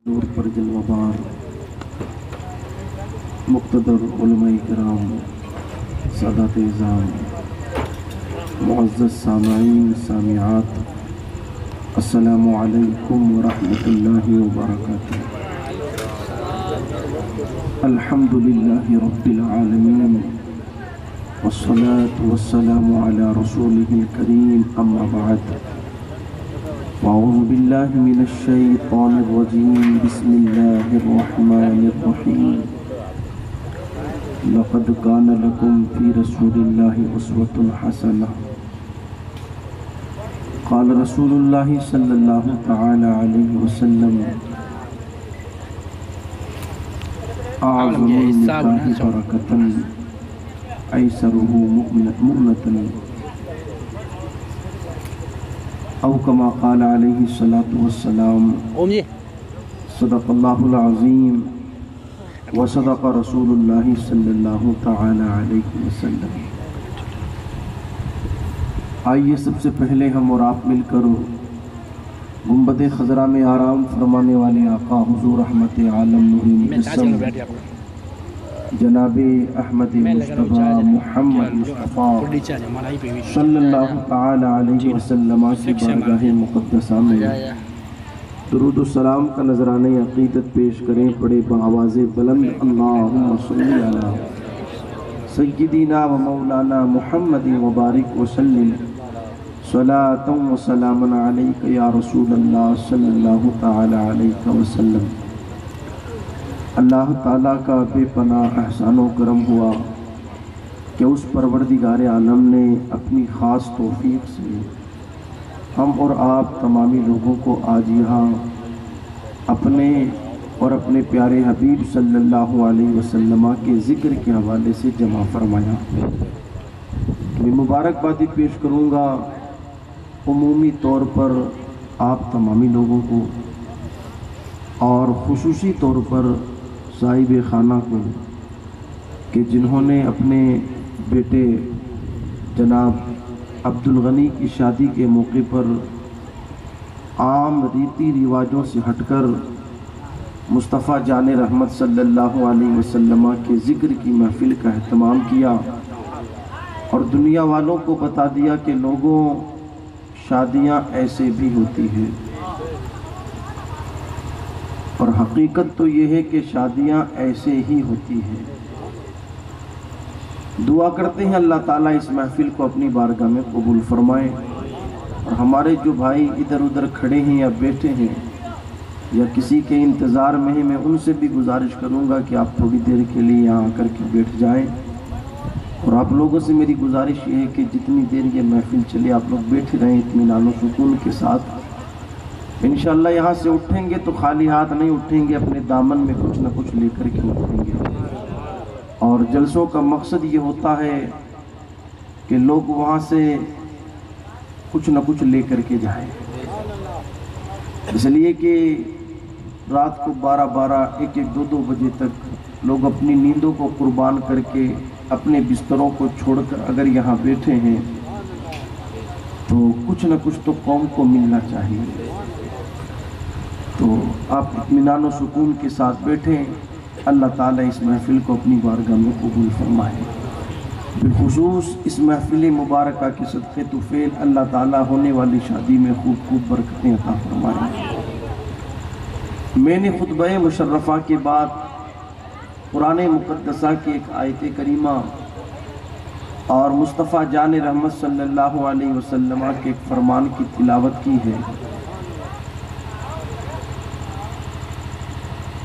نور پر جلوہ بار مقتدر علماء کرام، سادات اعظام، معزز سامعین سامعات، السلام علیکم ورحمۃ اللہ وبرکاتہ۔ الحمدللہ رب العالمین والصلاة والسلام علی رسولہ الکریم، اما بعد اعوذ باللہ من الشیطان الرجیم، بسم اللہ الرحمن الرحیم۔ لقد کان لکم فی رسول اللہ اسوۃ حسنہ۔ قال رسول اللہ صلی اللہ تعالی علیہ وسلم، اعظم النکاح برکۃ ایسرہ مؤنۃ، او کما قال علیہ الصلاۃ والسلام۔ صدق اللہ العظیم وصدق رسول اللہ صلی اللہ تعالی علیہ وسلم۔ آئیے سب سے پہلے ہم اور آپ مل کر گنبد خضرا میں آرام فرمانے والے آقا حضور رحمت عالم نور مجسم جناب احمد مصطفیٰ محمد مصطفیٰ صلی اللہ تعالی علیہ وسلم کی بارگاہ مقدسہ میں درود و سلام کا نذرانہ عقیدت پیش کریں، پڑے بآواز بلند، اللہم صلی علی سیدنا و مولانا محمد وبارک وسلم، صلاۃ و سلام علیک یا رسول اللہ صلی اللہ تعالی علیہ وسلم۔ اللہ تعالیٰ کا بے پناہ احسان و کرم ہوا کہ اس پروردگار عالم نے اپنی خاص توفیق سے ہم اور آپ تمامی لوگوں کو آج یہاں اپنے اور اپنے پیارے حبیب صلی اللہ علیہ وسلم کے ذکر کے حوالے سے جمع فرمایا۔ میں مبارکبادی پیش کروں گا عمومی طور پر آپ تمامی لوگوں کو، اور خصوصی طور پر صاحب خانہ کو، کہ جنہوں نے اپنے بیٹے جناب عبدالغنی کی شادی کے موقع پر عام ریتی رواجوں سے ہٹ کر مصطفیٰ جان رحمت صلی اللہ علیہ وسلم کے ذکر کی محفل کا اہتمام کیا، اور دنیا والوں کو بتا دیا کہ لوگوں شادیاں ایسے بھی ہوتی ہیں، اور حقیقت تو یہ ہے کہ شادیاں ایسے ہی ہوتی ہیں۔ دعا کرتے ہیں اللہ تعالیٰ اس محفل کو اپنی بارگاہ میں قبول فرمائے، اور ہمارے جو بھائی ادھر ادھر کھڑے ہیں یا بیٹھے ہیں یا کسی کے انتظار میں ہیں، میں ان سے بھی گزارش کروں گا کہ آپ تھوڑی دیر کے لیے یہاں آ کر کے بیٹھ جائیں، اور آپ لوگوں سے میری گزارش یہ ہے کہ جتنی دیر یہ محفل چلے آپ لوگ بیٹھے رہیں اطمینان و سکون کے ساتھ۔ انشاءاللہ یہاں سے اٹھیں گے تو خالی ہاتھ نہیں اٹھیں گے، اپنے دامن میں کچھ نہ کچھ لے کر کے اٹھیں گے، اور جلسوں کا مقصد یہ ہوتا ہے کہ لوگ وہاں سے کچھ نہ کچھ لے کر کے جائیں، اس لیے کہ رات کو 12 1 2 بجے تک لوگ اپنی نیندوں کو قربان کر کے اپنے بستروں کو چھوڑ کر اگر یہاں بیٹھے ہیں تو کچھ نہ کچھ تو قوم کو ملنا چاہیے۔ تو آپ اطمینان و سکون کے ساتھ بیٹھیں، اللہ تعالیٰ اس محفل کو اپنی بارگاہ میں قبول فرمائے۔ بالخصوص اس محفل مبارکہ کے صدقے طفیل اللہ تعالیٰ ہونے والی شادی میں خوب خوب برکتیں عطا فرمائے۔ میں نے خطبہ مشرفہ کے بعد قرآن مقدسہ کی ایک آیت کریمہ اور مصطفیٰ جان رحمت صلی اللہ علیہ وسلم کے ایک فرمان کی تلاوت کی ہے۔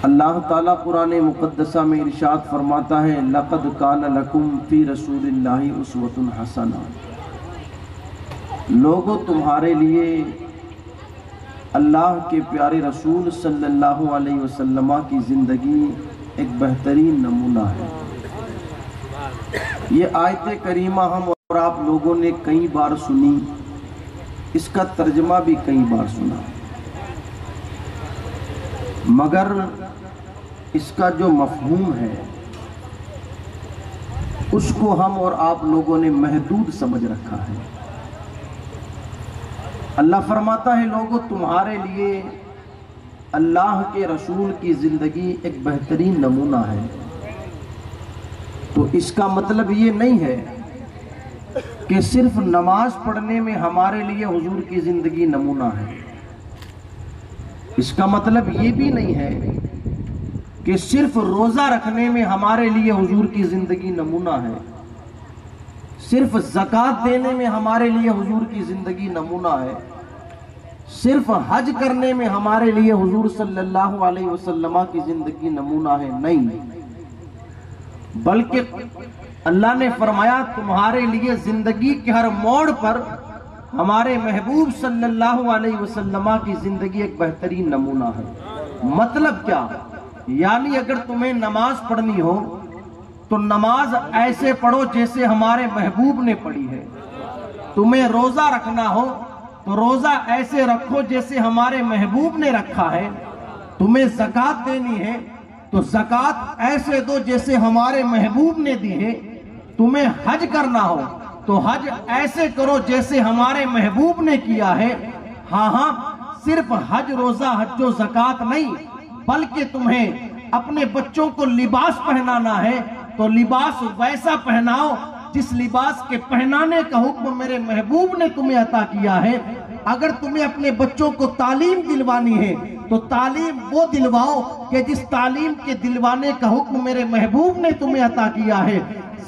اللہ تعالیٰ قرآن مقدسہ میں ارشاد فرماتا ہے، لَقَدْ كَانَ لَكُمْ فِي رَسُولِ اللَّهِ أُسْوَةٌ حَسَنَةٌ، لوگوں تمہارے لیے اللہ کے پیارے رسول صلی اللہ علیہ وسلم کی زندگی ایک بہترین نمونہ ہے۔ یہ آیت کریمہ ہم اور آپ لوگوں نے کئی بار سنی، اس کا ترجمہ بھی کئی بار سنا، مگر اس کا جو مفہوم ہے اس کو ہم اور آپ لوگوں نے محدود سمجھ رکھا ہے۔ اللہ فرماتا ہے لوگوں تمہارے لیے اللہ کے رسول کی زندگی ایک بہترین نمونہ ہے، تو اس کا مطلب یہ نہیں ہے کہ صرف نماز پڑھنے میں ہمارے لیے حضور کی زندگی نمونہ ہے۔ اس کا مطلب یہ بھی نہیں ہے کہ صرف روزہ رکھنے میں ہمارے لیے حضور کی زندگی نمونہ ہے، صرف زکوٰۃ دینے میں ہمارے لیے حضور کی زندگی نمونہ ہے، صرف حج کرنے میں ہمارے لیے حضور صلی اللہ علیہ وسلم کی زندگی نمونہ ہے، نہیں، بلکہ اللہ نے فرمایا تمہارے لیے زندگی کے ہر موڑ پر ہمارے محبوب صلی اللہ علیہ وسلم کی زندگی ایک بہترین نمونہ ہے۔ مطلب کیا؟ یعنی اگر تمہیں نماز پڑھنی ہو تو نماز ایسے پڑھو جیسے ہمارے محبوب نے پڑھی ہے، تمہیں روزہ رکھنا ہو تو روزہ ایسے رکھو جیسے ہمارے محبوب نے رکھا ہے، تمہیں زکوٰۃ دینی ہے تو زکوٰۃ ایسے دو جیسے ہمارے محبوب نے دی ہے، تمہیں حج کرنا ہو تو حج ایسے کرو جیسے ہمارے محبوب نے کیا ہے۔ ہاں صرف حج روزہ حج و زکوٰۃ نہیں، بلکہ تمہیں اپنے بچوں کو لباس پہنانا ہے تو لباس ویسا پہناؤ جس لباس کے پہنانے کا حکم میرے محبوب نے تمہیں عطا کیا ہے۔ اگر تمہیں اپنے بچوں کو تعلیم دلوانی ہے تو تعلیم وہ دلواؤ کہ جس تعلیم کے دلوانے کا حکم میرے محبوب نے تمہیں عطا کیا ہے۔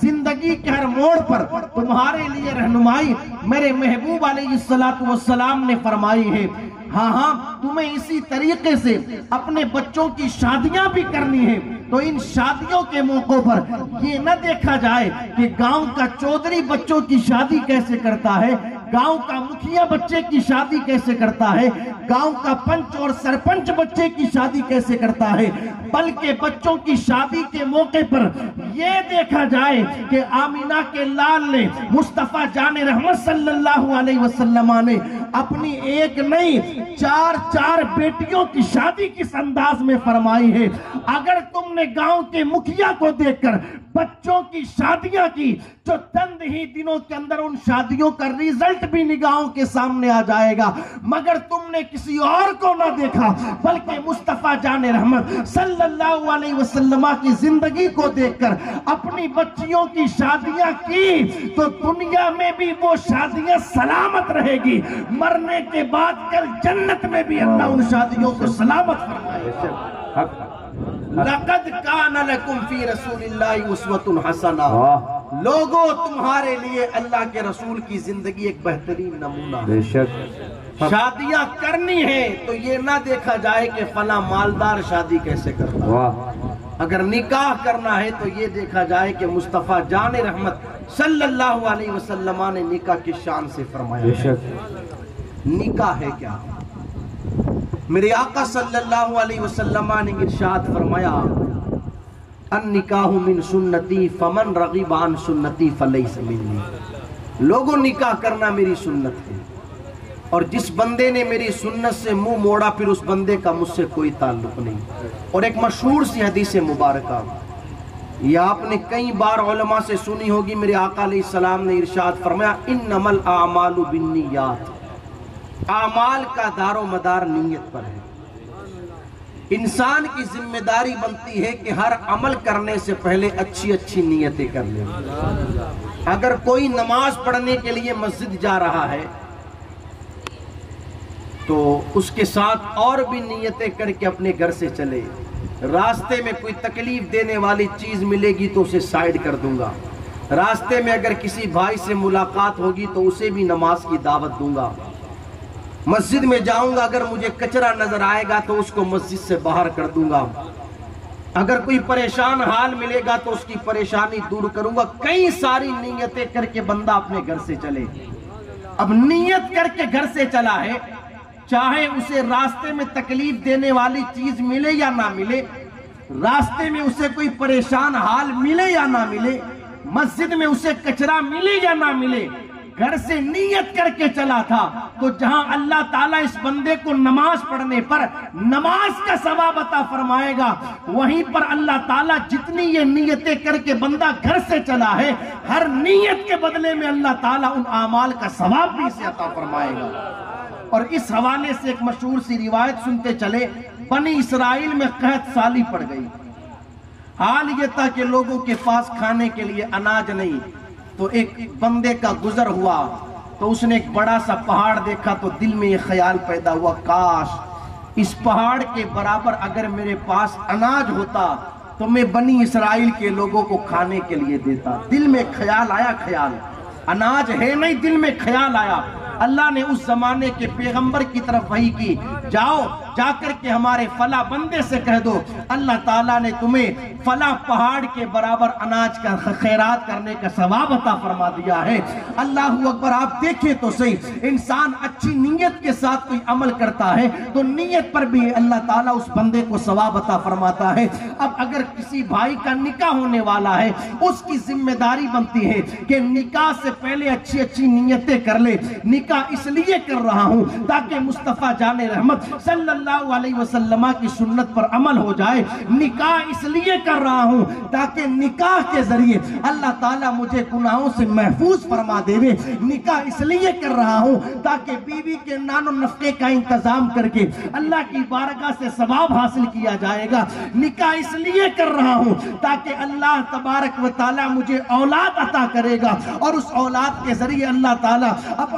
زندگی کے ہر موڑ پر تمہارے لیے رہنمائی میرے محبوب علیہ السلام نے فرمائی ہے۔ ہاں تمہیں اسی طریقے سے اپنے بچوں کی شادیاں بھی کرنی ہے تو ان شادیوں کے موقع پر یہ نہ دیکھا جائے کہ گاؤں کا چودھری بچوں کی شادی کیسے کرتا ہے، گاؤں کا مکھیا بچے کی شادی کیسے کرتا ہے، گاؤں کا پنچ اور سرپنچ بچے کی شادی کیسے کرتا ہے، بلکہ بچوں کی شادی کے موقع پر یہ دیکھا جائے کہ آمینہ کے لال نے مصطفیٰ جان رحمت صلی اللہ علیہ وسلم نے اپنی ایک نہیں چار بیٹیوں کی شادی کس انداز میں فرمائی ہے۔ اگر تم نے گاؤں کے مکھیا کو دیکھ کر بچوں کی شادیاں کی جو چند ہی دنوں کے اندر ان شادیوں کا ریزلٹ بھی نگاہوں کے سامنے آ جائے گا، مگر تم نے کسی اور کو نہ دیکھا بلکہ مصطفیٰ جان رحمت صلی اللہ علیہ وسلم کی زندگی کو دیکھ کر اپنی بچیوں کی شادیاں کی تو دنیا میں بھی وہ شادیاں سلامت رہے گی، مرنے کے بعد کل جنت میں بھی اللہ ان شادیوں کو سلامت فرمائے گا۔ لَقَدْ كَانَ لَكُمْ فِي رَسُولِ اللَّهِ أُسْوَةٌ حَسَنَةٌ، لوگوں تمہارے لیے اللہ کے رسول کی زندگی ایک بہترین نمونہ ہے۔ شادیاں کرنی ہے تو یہ نہ دیکھا جائے کہ فلاں مالدار شادی کیسے کرتا ہے، اگر نکاح کرنا ہے تو یہ دیکھا جائے کہ مصطفیٰ جان رحمت صلی اللہ علیہ وسلم نے نکاح کی شان سے فرمایا۔ نکاح ہے کیا؟ میرے آقا صلی اللہ علیہ وسلم نے ارشاد فرمایا النکاح من سنتی فمن رغب عن سنتی فلیس منی، لوگوں نکاح کرنا میری سنت ہے اور جس بندے نے میری سنت سے منہ موڑا پھر اس بندے کا مجھ سے کوئی تعلق نہیں۔ اور ایک مشہور سی حدیث مبارکہ یہ آپ نے کئی بار علماء سے سنی ہوگی، میرے آقا علیہ السلام نے ارشاد فرمایا انما الاعمال بالنیات، اعمال کا دار و مدار نیت پر ہے۔ انسان کی ذمہ داری بنتی ہے کہ ہر عمل کرنے سے پہلے اچھی اچھی نیتیں کر لیں۔ اگر کوئی نماز پڑھنے کے لیے مسجد جا رہا ہے تو اس کے ساتھ اور بھی نیتیں کر کے اپنے گھر سے چلے، راستے میں کوئی تکلیف دینے والی چیز ملے گی تو اسے سائیڈ کر دوں گا، راستے میں اگر کسی بھائی سے ملاقات ہوگی تو اسے بھی نماز کی دعوت دوں گا، مسجد میں جاؤں گا اگر مجھے کچرا نظر آئے گا تو اس کو مسجد سے باہر کر دوں گا، اگر کوئی پریشان حال ملے گا تو اس کی پریشانی دور کروں گا۔ کئی ساری نیتیں کر کے بندہ اپنے گھر سے چلے۔ اب نیت کر کے گھر سے چلا ہے، چاہے اسے راستے میں تکلیف دینے والی چیز ملے یا نہ ملے، راستے میں اسے کوئی پریشان حال ملے یا نہ ملے، مسجد میں اسے کچرا ملے یا نہ ملے، گھر سے نیت کر کے چلا تھا تو جہاں اللہ تعالیٰ اس بندے کو نماز پڑھنے پر نماز کا ثواب عطا فرمائے گا، وہیں پر اللہ تعالیٰ جتنی یہ نیتیں کر کے بندہ گھر سے چلا ہے ہر نیت کے بدلے میں اللہ تعالیٰ ان اعمال کا ثواب بھی اسے عطا فرمائے گا۔ اور اس حوالے سے ایک مشہور سی روایت سنتے چلے، بنی اسرائیل میں قحط سالی پڑ گئی، حال یہ تھا کہ لوگوں کے پاس کھانے کے لیے اناج نہیں، تو ایک بندے کا گزر ہوا تو اس نے ایک بڑا سا پہاڑ دیکھا تو دل میں یہ خیال پیدا ہوا، کاش اس پہاڑ کے برابر اگر میرے پاس اناج ہوتا تو میں بنی اسرائیل کے لوگوں کو کھانے کے لیے دیتا۔ دل میں خیال آیا، خیال اناج ہے نہیں، دل میں خیال آیا۔ اللہ نے اس زمانے کے پیغمبر کی طرف وحی کی، جاؤ جا کر کے ہمارے فلاں بندے سے کہہ دو اللہ تعالیٰ نے تمہیں فلاں پہاڑ کے برابر اناج کا خیرات کرنے کا ثواب عطا فرما دیا ہے۔ اللہ اکبر، آپ دیکھیں تو صحیح، انسان اچھی نیت کے ساتھ کوئی عمل کرتا ہے تو نیت پر بھی اللہ تعالیٰ اس بندے کو ثواب عطا فرماتا ہے۔ اب اگر کسی بھائی کا نکاح ہونے والا ہے، اس کی ذمہ داری بنتی ہے کہ نکاح سے پہلے اچھی اچھی نیتیں کر لے۔ نکاح اس لیے کر رہا ہوں تاکہ مصطفیٰ جان رحمت صلی اللہ علیہ وسلم کی سنت پر عمل ہو جائے۔ نکاح اس لیے کر رہا ہوں تاکہ نکاح کے ذریعے اللہ تعالیٰ مجھے گناہوں سے محفوظ فرما دے۔ نکاح اس لیے کر رہا ہوں تاکہ بیوی کے نان و نفقے کا انتظام کر کے اللہ کی بارگاہ سے ثواب حاصل کیا جائے گا۔ نکاح اس لیے کر رہا ہوں تاکہ اللہ تبارک و تعالیٰ مجھے اولاد عطا کرے گا، اور اس اولاد کے ذریعے اللہ تعالیٰ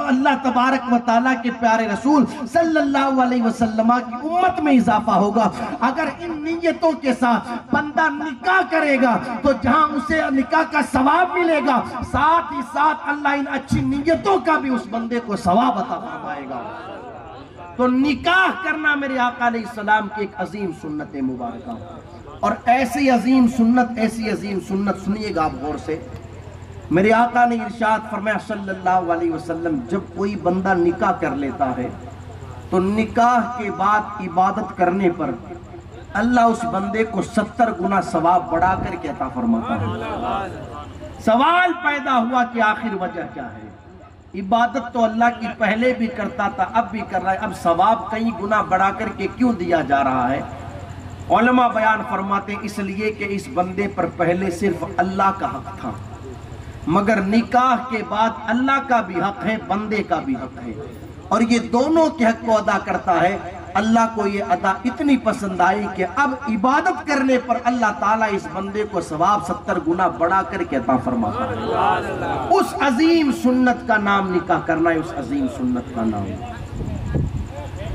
اللہ تبارک و تعالیٰ کے پیارے رسول صلی اللہ علیہ وسلم کی امت میں اضافہ ہوگا۔ اگر ان نیتوں کے ساتھ بندہ نکاح کرے گا تو جہاں اسے نکاح کا ثواب ملے گا، ساتھ ہی ساتھ اللہ ان اچھی نیتوں کا بھی اس بندے کو ثواب عطا فرمائے گا۔ تو نکاح کرنا میرے آقا علیہ السلام کی ایک عظیم سنت مبارکہ، اور ایسی عظیم سنت سنیے گا آپ غور سے۔ میرے آقا نے ارشاد فرمایا صلی اللہ علیہ وسلم، جب کوئی بندہ نکاح کر لیتا ہے تو نکاح کے بعد عبادت کرنے پر اللہ اس بندے کو 70 گنا ثواب بڑھا کر کے عطا فرماتا ہے۔ سوال پیدا ہوا کہ آخر وجہ کیا ہے؟ عبادت تو اللہ کی پہلے بھی کرتا تھا، اب بھی کر رہا ہے، اب ثواب کئی گنا بڑھا کر کے کیوں دیا جا رہا ہے؟ علماء بیان فرماتے ہیں اس لیے کہ اس بندے پر پہلے صرف اللہ کا حق تھا، مگر نکاح کے بعد اللہ کا بھی حق ہے، بندے کا بھی حق ہے، اور یہ دونوں کے حق کو ادا کرتا ہے۔ اللہ کو یہ ادا اتنی پسند آئی کہ اب عبادت کرنے پر اللہ تعالیٰ اس بندے کو ثواب 70 گنا بڑھا کر کے عطا فرماتا ہے۔ اس عظیم سنت کا نام نکاح کرنا ہے، اس عظیم سنت کا نام۔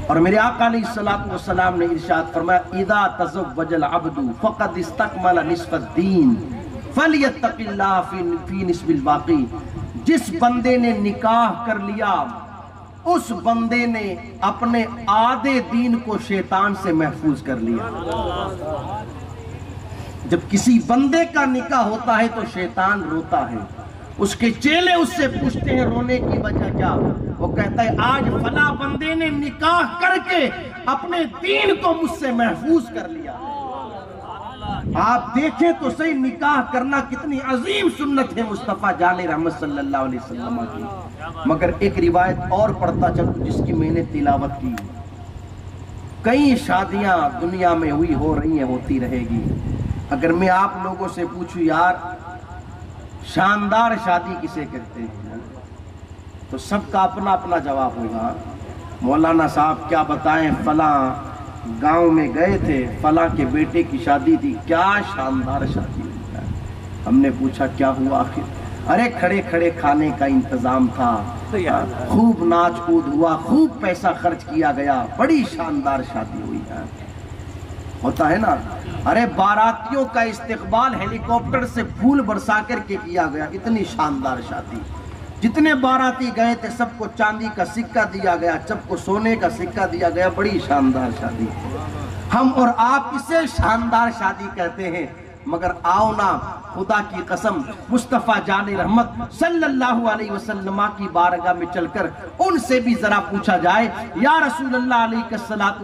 اور میرے آقا علیہ السلام نے ارشاد فرمایا اذا تزوج العبد فقد استکمل نصف الدین فلیتق اللہ فی نصف الباقی۔ جس بندے نے نکاح کر لیا اس بندے نے اپنے آدھے دین کو شیطان سے محفوظ کر لیا۔ جب کسی بندے کا نکاح ہوتا ہے تو شیطان روتا ہے، اس کے چیلے اس سے پوچھتے ہیں رونے کی وجہ کیا؟ وہ کہتا ہے آج فلاں بندے نے نکاح کر کے اپنے دین کو مجھ سے محفوظ کر لیا۔ آپ دیکھیں تو صحیح، نکاح کرنا کتنی عظیم سنت ہے مصطفیٰ جان رحمت صلی اللہ علیہ وسلم کی۔ مگر ایک روایت اور پڑھتا چلوں جس کی میں نے تلاوت کی۔ کئی شادیاں دنیا میں ہو رہی ہیں، ہوتی رہے گی۔ اگر میں آپ لوگوں سے پوچھوں یار شاندار شادی کسے کہتے ہیں تو سب کا اپنا اپنا جواب ہوگا۔ مولانا صاحب کیا بتائیں، فلاں گاؤں میں گئے تھے، فلاں کے بیٹے کی شادی تھی، کیا شاندار شادی ہوئی ہے۔ ہم نے پوچھا کیا ہوا آخر؟ ارے کھڑے کھڑے کھانے کا انتظام تھا، خوب ناچ کود ہوا، خوب پیسہ خرچ کیا گیا، بڑی شاندار شادی ہوئی ہے۔ ہوتا ہے نا، ارے باراتیوں کا استقبال ہیلی کاپٹر سے پھول برسا کر کے کیا گیا، اتنی شاندار شادی۔ جتنے باراتی گئے تھے سب کو چاندی کا سکہ دیا گیا، سب کو سونے کا سکہ دیا گیا، بڑی شاندار شادی۔ ہم اور آپ اسے شاندار شادی کہتے ہیں، مگر آؤ نا خدا کی قسم مصطفیٰ جان رحمت صلی اللہ علیہ وسلم کی بارگاہ میں چل کر ان سے بھی ذرا پوچھا جائے، یا رسول اللہ علیہ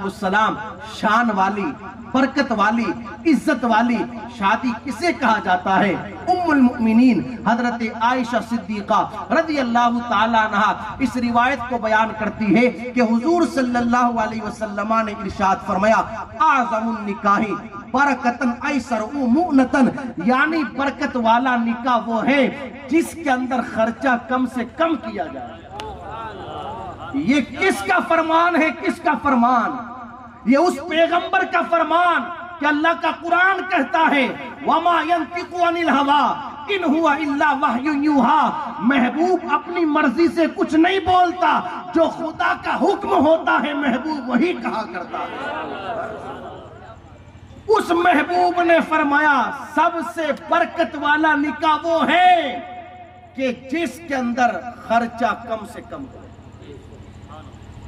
السلام، شان والی، برکت والی، عزت والی شادی کسے کہا جاتا ہے؟ ام المؤمنین حضرت عائشہ صدیقہ رضی اللہ تعالیٰ عنہ اس روایت کو بیان کرتی ہے کہ حضور صلی اللہ علیہ وسلم نے ارشاد فرمایا اعظم النکاح برکتن ایسر مؤنتن، یعنی برکت والا نکاح وہ ہے جس کے اندر خرچہ کم سے کم کیا جائے۔ یہ کس کا فرمان ہے؟ کس کا فرمان؟ یہ اس پیغمبر کا فرمان کہ اللہ کا قرآن کہتا ہے وَمَا يَنْتِقُ عَنِ الْهَوَىٰ إِنْ هُوَ إِلَّا وَحْيٌ يُوحَىٰ۔ محبوب اپنی مرضی سے کچھ نہیں بولتا، جو خدا کا حکم ہوتا ہے محبوب وہی کہا کرتا ہے۔ اس محبوب نے فرمایا سب سے برکت والا نکاح وہ ہے کہ جس کے اندر خرچہ کم سے کم ہو۔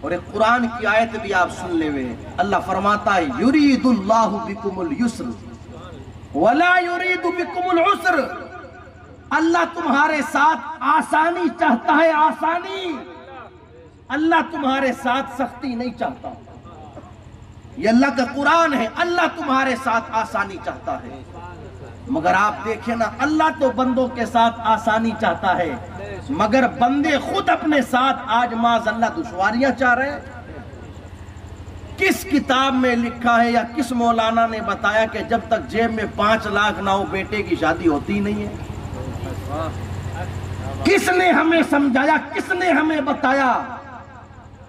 اور ایک قرآن کی آیت بھی آپ سن لے ہوئے، اللہ فرماتا ہے یرید اللہ بکم اليسر ولا یرید بکم العسر۔ اللہ تمہارے ساتھ آسانی چاہتا ہے، آسانی۔ اللہ تمہارے ساتھ سختی نہیں چاہتا۔ یہ اللہ کا قرآن ہے، اللہ تمہارے ساتھ آسانی چاہتا ہے۔ مگر آپ دیکھیں نا، اللہ تو بندوں کے ساتھ آسانی چاہتا ہے، مگر بندے خود اپنے ساتھ آج معاذ اللہ دشواریاں چاہ رہے ہیں۔ کس کتاب میں لکھا ہے یا کس مولانا نے بتایا کہ جب تک جیب میں 5 لاکھ نہ ہو بیٹے کی شادی ہوتی نہیں ہے؟ کس نے ہمیں سمجھایا؟ کس نے ہمیں بتایا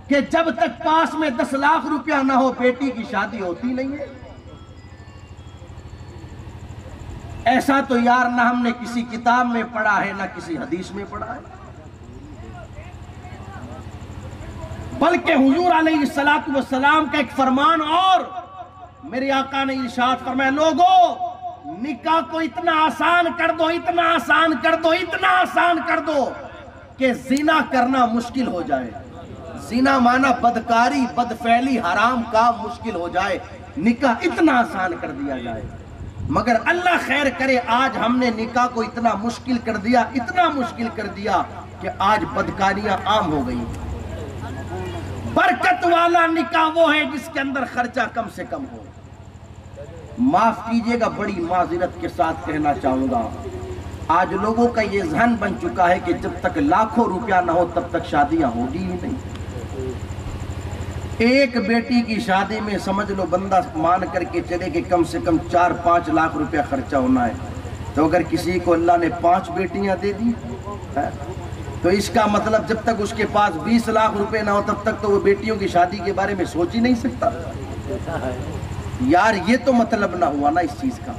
کہ جب تک پاس میں 10 لاکھ روپیہ نہ ہو بیٹی کی شادی ہوتی نہیں ہے؟ ایسا تو یار نہ ہم نے کسی کتاب میں پڑھا ہے نہ کسی حدیث میں پڑھا ہے، بلکہ حضور علیہ السلام کا ایک فرمان اور میرے آقا نے ارشاد فرمایا لوگوں نکاح کو اتنا آسان کر دو، اتنا آسان کر دو، اتنا آسان کر دو کہ زنا کرنا مشکل ہو جائے۔ زنا مانا بدکاری، بدفعلی، حرام کام مشکل ہو جائے، نکاح اتنا آسان کر دیا جائے۔ مگر اللہ خیر کرے آج ہم نے نکاح کو اتنا مشکل کر دیا، اتنا مشکل کر دیا کہ آج بدکاریاں عام ہو گئی۔ برکت والا نکاح وہ ہے جس کے اندر خرچہ کم سے کم ہو۔ معاف کیجئے گا، بڑی معذرت کے ساتھ کہنا چاہوں گا، آج لوگوں کا یہ ذہن بن چکا ہے کہ جب تک لاکھوں روپیہ نہ ہو تب تک شادیاں ہوگی ہی نہیں۔ ایک بیٹی کی شادی میں سمجھ لو بندہ مان کر کے چلے کہ کم سے کم 4-5 لاکھ روپیہ خرچہ ہونا ہے، تو اگر کسی کو اللہ نے 5 بیٹیاں دے دی تو اس کا مطلب جب تک اس کے پاس 20 لاکھ روپے نہ ہو تب تک تو وہ بیٹیوں کی شادی کے بارے میں سوچ ہی نہیں سکتا۔ یار یہ تو مطلب نہ ہوا نا اس چیز کا۔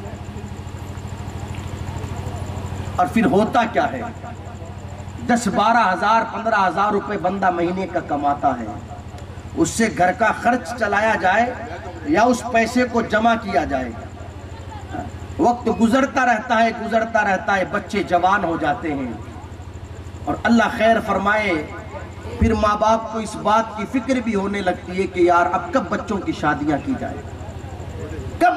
اور پھر ہوتا کیا ہے، 10-12 ہزار 15 ہزار روپے بندہ مہینے کا کماتا ہے، اس سے گھر کا خرچ چلایا جائے یا اس پیسے کو جمع کیا جائے، وقت گزرتا رہتا ہے، بچے جوان ہو جاتے ہیں، اور اللہ خیر فرمائے پھر ماں باپ کو اس بات کی فکر بھی ہونے لگتی ہے کہ یار اب کب بچوں کی شادیاں کی جائیں، کب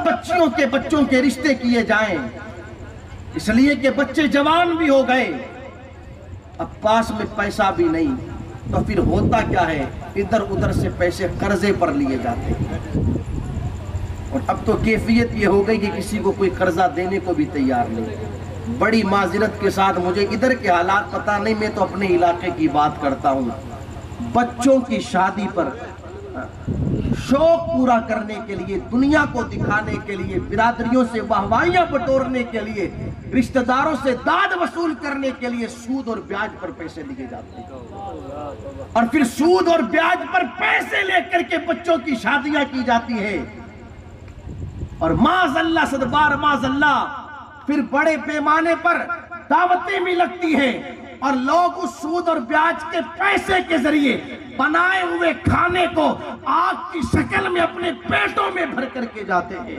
بچوں کے رشتے کیے جائیں، اس لیے کہ بچے جوان بھی ہو گئے، اب پاس میں پیسہ بھی نہیں، تو پھر ہوتا کیا ہے، ادھر ادھر سے پیسے قرضے پر لیے جاتے ہیں۔ اور اب تو کیفیت یہ ہو گئی کہ کسی کو کوئی قرضہ دینے کو بھی تیار نہیں۔ بڑی معذرت کے ساتھ مجھے ادھر کے حالات پتہ نہیں، میں تو اپنے علاقے کی بات کرتا ہوں، بچوں کی شادی پر شوق پورا کرنے کے لیے، دنیا کو دکھانے کے لیے، برادریوں سے واہوائیاں بٹورنے کے لیے، رشتہ داروں سے داد وصول کرنے کے لیے سود اور بیاج پر پیسے لیے جاتے ہیں، اور پھر سود اور بیاج پر پیسے لے کر کے بچوں کی شادیاں کی جاتی ہیں، اور معاذ اللہ صدبار معاذ اللہ پھر بڑے پیمانے پر دعوتیں بھی لگتی ہیں، اور لوگ اس سود اور بیاج کے پیسے کے ذریعے بنائے ہوئے کھانے کو آگ کی شکل میں اپنے پیٹوں میں بھر کر کے جاتے ہیں۔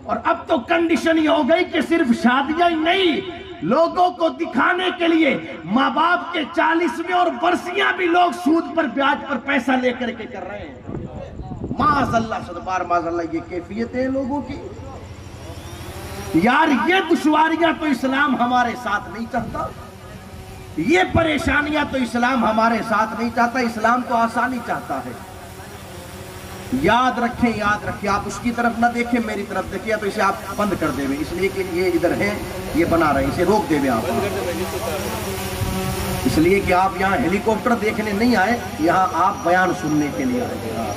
اور اب تو کنڈیشن یہ ہو گئی کہ صرف شادیاں ہی نہیں، لوگوں کو دکھانے کے لیے ماں باپ کے 40ویں اور برسیاں بھی لوگ سود پر بیاج پر پیسہ لے کر کے کر رہے ہیں۔ معاذ اللہ صدبار معاذ اللہ، یہ کیفیت ہے لوگوں کی۔ یار یہ دشواریاں تو اسلام ہمارے ساتھ نہیں چاہتا، یہ پریشانیاں تو اسلام ہمارے ساتھ نہیں چاہتا، اسلام تو آسانی چاہتا ہے۔ یاد رکھیں آپ اس کی طرف نہ دیکھیں، میری طرف دیکھیں، تو اسے آپ بند کر دے اس لیے کہ یہ ادھر ہے، یہ بنا رہے ہیں، اسے روک دے آپ، اس لیے کہ آپ یہاں ہیلی کاپٹر دیکھنے نہیں آئے، یہاں آپ بیان سننے کے لیے آئے۔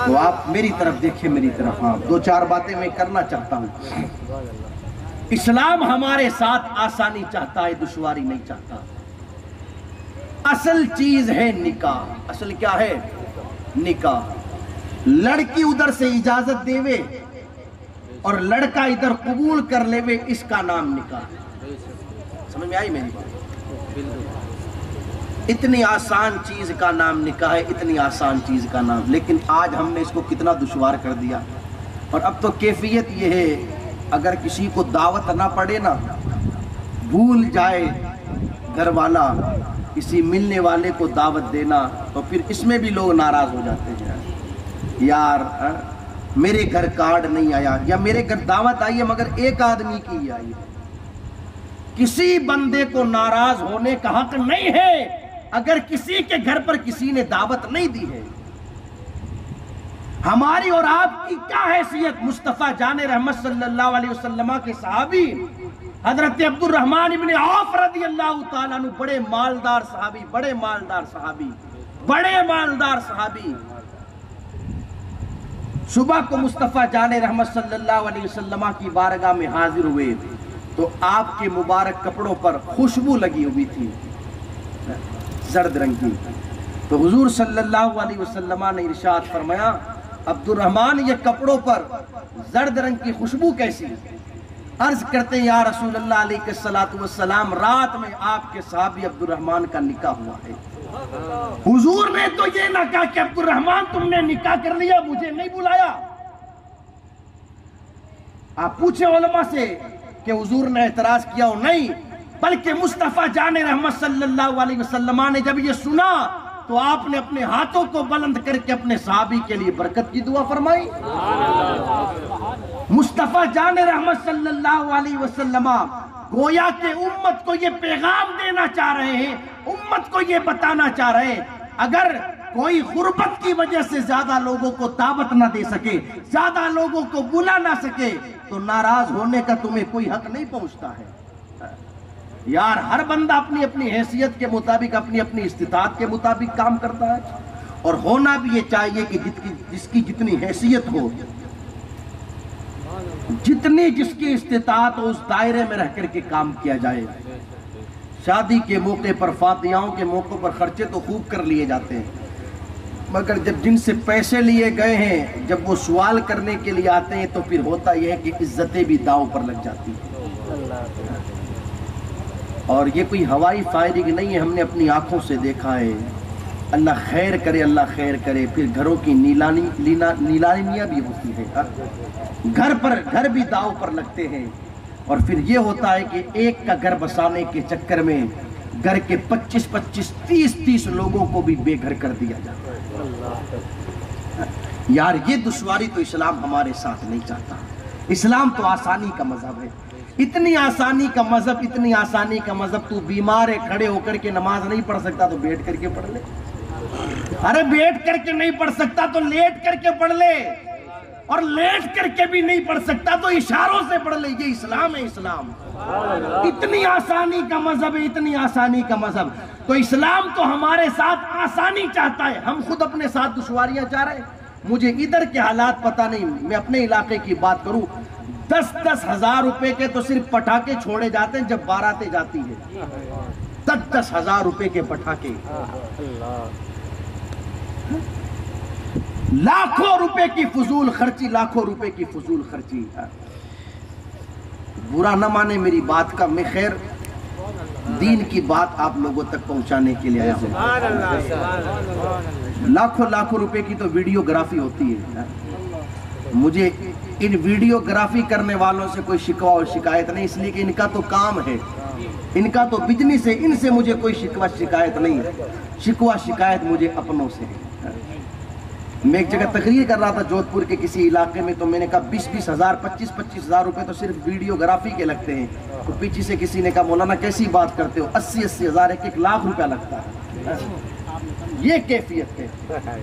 تو آپ میری طرف دیکھیں، میری طرف۔ ہاں 2-4 باتیں میں کرنا چاہتا ہوں۔ اسلام ہمارے ساتھ آسانی چاہتا ہے، دشواری نہیں چاہتا۔ اصل چیز ہے نکاح. اصل کیا ہے؟ نکاح. لڑکی ادھر سے اجازت دے وے اور لڑکا ادھر قبول کر لے وے، اس کا نام نکاح. سمجھ میں آئی میری بات؟ اتنی آسان چیز کا نام نکاح ہے، اتنی آسان چیز کا نام. لیکن آج ہم نے اس کو کتنا دشوار کر دیا. اور اب تو کیفیت یہ ہے، اگر کسی کو دعوت نہ پڑے نا، بھول جائے گھر والا کسی ملنے والے کو دعوت دینا، تو پھر اس میں بھی لوگ ناراض ہو جاتے ہیں. یار میرے گھر کارڈ نہیں آیا، یا میرے گھر دعوت آئی ہے مگر ایک آدمی کی ہی آئی ہے. کسی بندے کو ناراض ہونے کا حق نہیں ہے اگر کسی کے گھر پر کسی نے دعوت نہیں دی ہے. ہماری اور آپ کی کیا حیثیت؟ مصطفیٰ جان رحمت صلی اللہ علیہ وسلم کے صحابی حضرت عبد الرحمن ابن عوف رضی اللہ تعالیٰ عنہ، بڑے مالدار صحابی، بڑے مالدار صحابی، بڑے مالدار صحابی. صبح کو مصطفیٰ جان رحمت صلی اللہ علیہ وسلم کی بارگاہ میں حاضر ہوئے تو آپ کے مبارک کپڑوں پر خوشبو لگی ہوئی تھی زرد رنگ کی. تو حضور صلی اللہ علیہ وسلم نے ارشاد فرمایا، عبد الرحمن یہ کپڑوں پر زرد رنگ کی خوشبو کیسی؟ عرض کرتے ہیں یا رسول اللہ علیہ السلام، رات میں آپ کے صحابی عبد الرحمن کا نکاح ہوا ہے. حضور نے تو یہ نہ کہا کہ عبد الرحمن تم نے نکاح کر لیا، مجھے نہیں بلایا. آپ پوچھیں علماء سے کہ حضور نے اعتراض کیا ہو؟ نہیں، بلکہ مصطفیٰ جان رحمت صلی اللہ علیہ وسلم نے جب یہ سنا تو آپ نے اپنے ہاتھوں کو بلند کر کے اپنے صحابی کے لیے برکت کی دعا فرمائی. مصطفیٰ جان رحمت صلی اللہ علیہ وسلم گویا کہ امت کو یہ پیغام دینا چاہ رہے ہیں، امت کو یہ بتانا چاہ رہے ہیں، اگر کوئی غربت کی وجہ سے زیادہ لوگوں کو دعوت نہ دے سکے، زیادہ لوگوں کو بلا نہ سکے، تو ناراض ہونے کا تمہیں کوئی حق نہیں پہنچتا ہے. یار ہر بندہ اپنی اپنی حیثیت کے مطابق، اپنی اپنی استطاعت کے مطابق کام کرتا ہے، اور ہونا بھی یہ چاہیے کہ جس کی جتنی حیثیت ہو، جتنی جس کی استطاعت ہو، اس دائرے میں رہ کر کے کام کیا جائے. شادی کے موقع پر، فاتحوں کے موقع پر خرچے تو خوب کر لیے جاتے ہیں، مگر جب جن سے پیسے لیے گئے ہیں جب وہ سوال کرنے کے لیے آتے ہیں تو پھر ہوتا یہ ہے کہ عزتیں بھی داؤں پر لگ جاتی ہیں. اور یہ کوئی ہوائی فائرنگ نہیں ہے، ہم نے اپنی آنکھوں سے دیکھا ہے. اللہ خیر کرے، اللہ خیر کرے. پھر گھروں کی نیلامیاں بھی ہوتی ہے، گھر بھی داؤ پر لگتے ہیں. اور پھر یہ ہوتا ہے کہ ایک کا گھر بسانے کے چکر میں گھر کے 25 30 لوگوں کو بھی بے گھر کر دیا جاتا ہے. یار یہ دشواری تو اسلام ہمارے ساتھ نہیں چاہتا. اسلام تو آسانی کا مذہب ہے. اتنی آسانی کا مذہب، اتنی آسانی کا مذہب. تو بیمار ہے، کھڑے ہو کر کے نماز نہیں پڑھ سکتا تو بیٹھ کر کے پڑھ لے. ارے بیٹھ کر کے نہیں پڑھ سکتا تو لیٹ کر کے پڑھ لے، اور لیٹ کر کے بھی نہیں پڑھ سکتا تو اشاروں سے پڑھ لے. یہ اسلام ہے. اسلام اتنی آسانی کا مذہب ہے، اتنی آسانی کا مذہب. تو اسلام تو ہمارے ساتھ آسانی چاہتا ہے، ہم خود اپنے ساتھ دشواریاں چاہ رہے ہیں. مجھے ادھر کے حالات پتہ نہیں، میں اپنے علاقے کی بات کروں، 10 ہزار روپے کے تو صرف پٹاخے چھوڑے جاتے ہیں جب باراتیں جاتی ہے. 10 ہزار روپے کے پٹاخے، لاکھوں روپے کی فضول خرچی، لاکھوں روپے کی فضول خرچی. برا نہ مانے میری بات کا، میں خیر دین کی بات آپ لوگوں تک پہنچانے کے لیے آیا ہوں. لاکھوں روپے کی تو ویڈیوگرافی ہوتی ہے. مجھے ان ویڈیوگرافی کرنے والوں سے کوئی شکوہ اور شکایت نہیں، اس لیے کہ ان کا تو کام ہے، ان کا تو بزنس ہے. ان سے مجھے کوئی شکوہ شکایت نہیں ہے. شکوہ شکایت مجھے اپنوں سے ہے. میں ایک جگہ تقریر کر رہا تھا جودھ پور کے کسی علاقے میں، تو میں نے کہا 20 ہزار 25 ہزار روپے تو صرف ویڈیوگرافی کے لگتے ہیں. تو پیچھے سے کسی نے کہا مولانا کیسی بات کرتے ہو، 80 ہزار 1 لاکھ روپیہ لگتا ہے. یہ کیفیت ہے.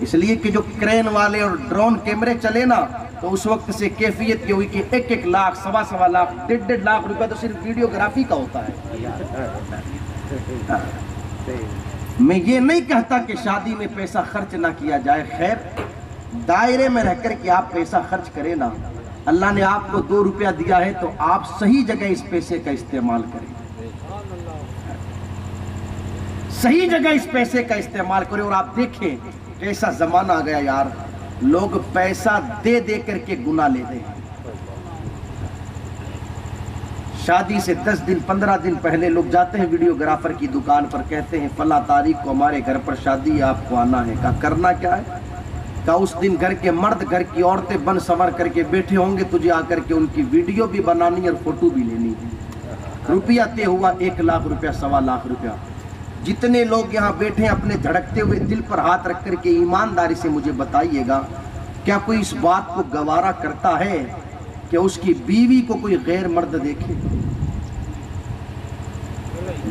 اس لیے کہ جو کرین والے اور ڈرون کیمرے چلے نا، تو اس وقت سے کیفیت یہ ہوئی کہ 1 لاکھ، 1.25 لاکھ، 1.5 لاکھ روپے تو صرف ویڈیوگرافی کا ہوتا ہے. میں یہ نہیں کہتا کہ شادی میں پیسہ خرچ نہ کیا جائے، خیر دائرے میں رہ کر کے آپ پیسہ خرچ کریں نا. اللہ نے آپ کو 2 روپیہ دیا ہے تو آپ صحیح جگہ اس پیسے کا استعمال کریں. صحیح جگہ اس پیسے کا استعمال کریں. اور آپ دیکھیں کیسا زمانہ آ گیا یار, لوگ پیسہ دے دے کر کے گناہ لیتے ہیں. شادی سے 10 دن 15 دن پہلے لوگ جاتے ہیں ویڈیوگرافر کی دکان پر, کہتے ہیں فلاں تاریخ کو ہمارے گھر پر شادی ہے, آپ کو آنا ہے. کہا کرنا کیا ہے؟ کہا اس دن گھر کے مرد گھر کی عورتیں بن سنور کر کے بیٹھے ہوں گے, تجھے آ کر کے ان کی ویڈیو بھی بنانی اور فوٹو بھی لینی ہے. روپیہ طے ہوا 1 لاکھ روپیہ, 1.25 لاکھ روپیہ. جتنے لوگ یہاں بیٹھے ہیں اپنے دھڑکتے ہوئے دل پر ہاتھ رکھ کر کے ایمانداری سے مجھے بتائیے گا, کیا کوئی اس بات کو گوارا کرتا ہے کہ اس کی بیوی کو کوئی غیر مرد دیکھے؟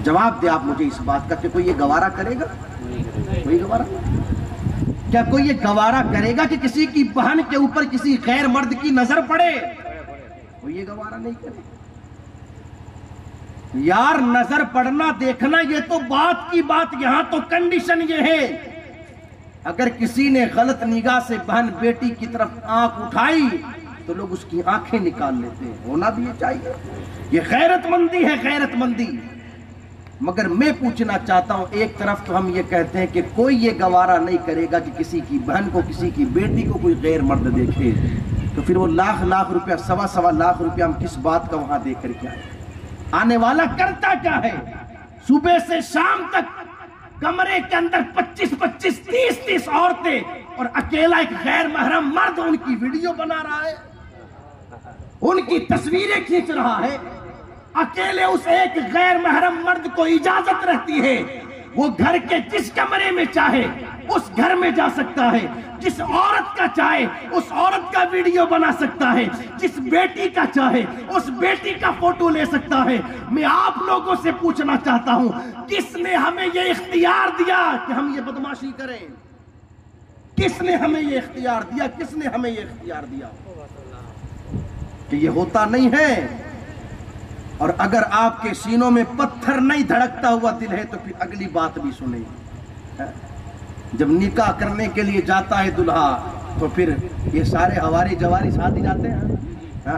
جواب دے آپ مجھے اس بات کا, کہ کوئی یہ گوارا کرے گا؟ کوئی گوارا؟ کیا کوئی یہ گوارا کرے گا کہ کسی کی بہن کے اوپر کسی غیر مرد کی نظر پڑے؟ کوئی یہ گوارا نہیں کرے. یار نظر پڑنا دیکھنا یہ تو بات کی بات, یہاں تو کنڈیشن یہ ہے, اگر کسی نے غلط نگاہ سے بہن بیٹی کی طرف آنکھ اٹھائی تو لوگ اس کی آنکھیں نکال لیتے ہیں. ہونا بھی یہ چاہیے, یہ غیرت مندی ہے, غیرت مندی. مگر میں پوچھنا چاہتا ہوں, ایک طرف تو ہم یہ کہتے ہیں کہ کوئی یہ گوارا نہیں کرے گا کہ کسی کی بہن کو کسی کی بیٹی کو کوئی غیر مرد دیکھے, تو پھر وہ لاکھ روپیہ 1.25 لاکھ روپیہ ہم کس بات کا وہاں دے کر کے آئے؟ آنے والا کرتا کیا ہے؟ صبح سے شام تک کمرے کے اندر 25 30 عورتیں اور اکیلا ایک غیر محرم مرد ان کی ویڈیو بنا رہا ہے, ان کی تصویریں کھینچ رہا ہے. اکیلے اس ایک غیر محرم مرد کو اجازت رہتی ہے, وہ گھر کے جس کمرے میں چاہے اس گھر میں جا سکتا ہے, جس عورت کا چاہے اس عورت کا ویڈیو بنا سکتا ہے, جس بیٹی کا چاہے اس بیٹی کا فوٹو لے سکتا ہے. میں آپ لوگوں سے پوچھنا چاہتا ہوں, کس نے ہمیں یہ اختیار دیا کہ ہم یہ بدماشی کریں؟ کس نے ہمیں یہ اختیار دیا؟ کس نے ہمیں یہ اختیار دیا کہ یہ ہوتا نہیں ہے؟ اور اگر آپ کے سینوں میں پتھر نہیں دھڑکتا ہوا دل ہے تو پھر اگلی بات بھی سنیں. جب نکاح کرنے کے لیے جاتا ہے دلہا تو پھر یہ سارے ہواری جواری ساتھ ہی جاتے ہیں,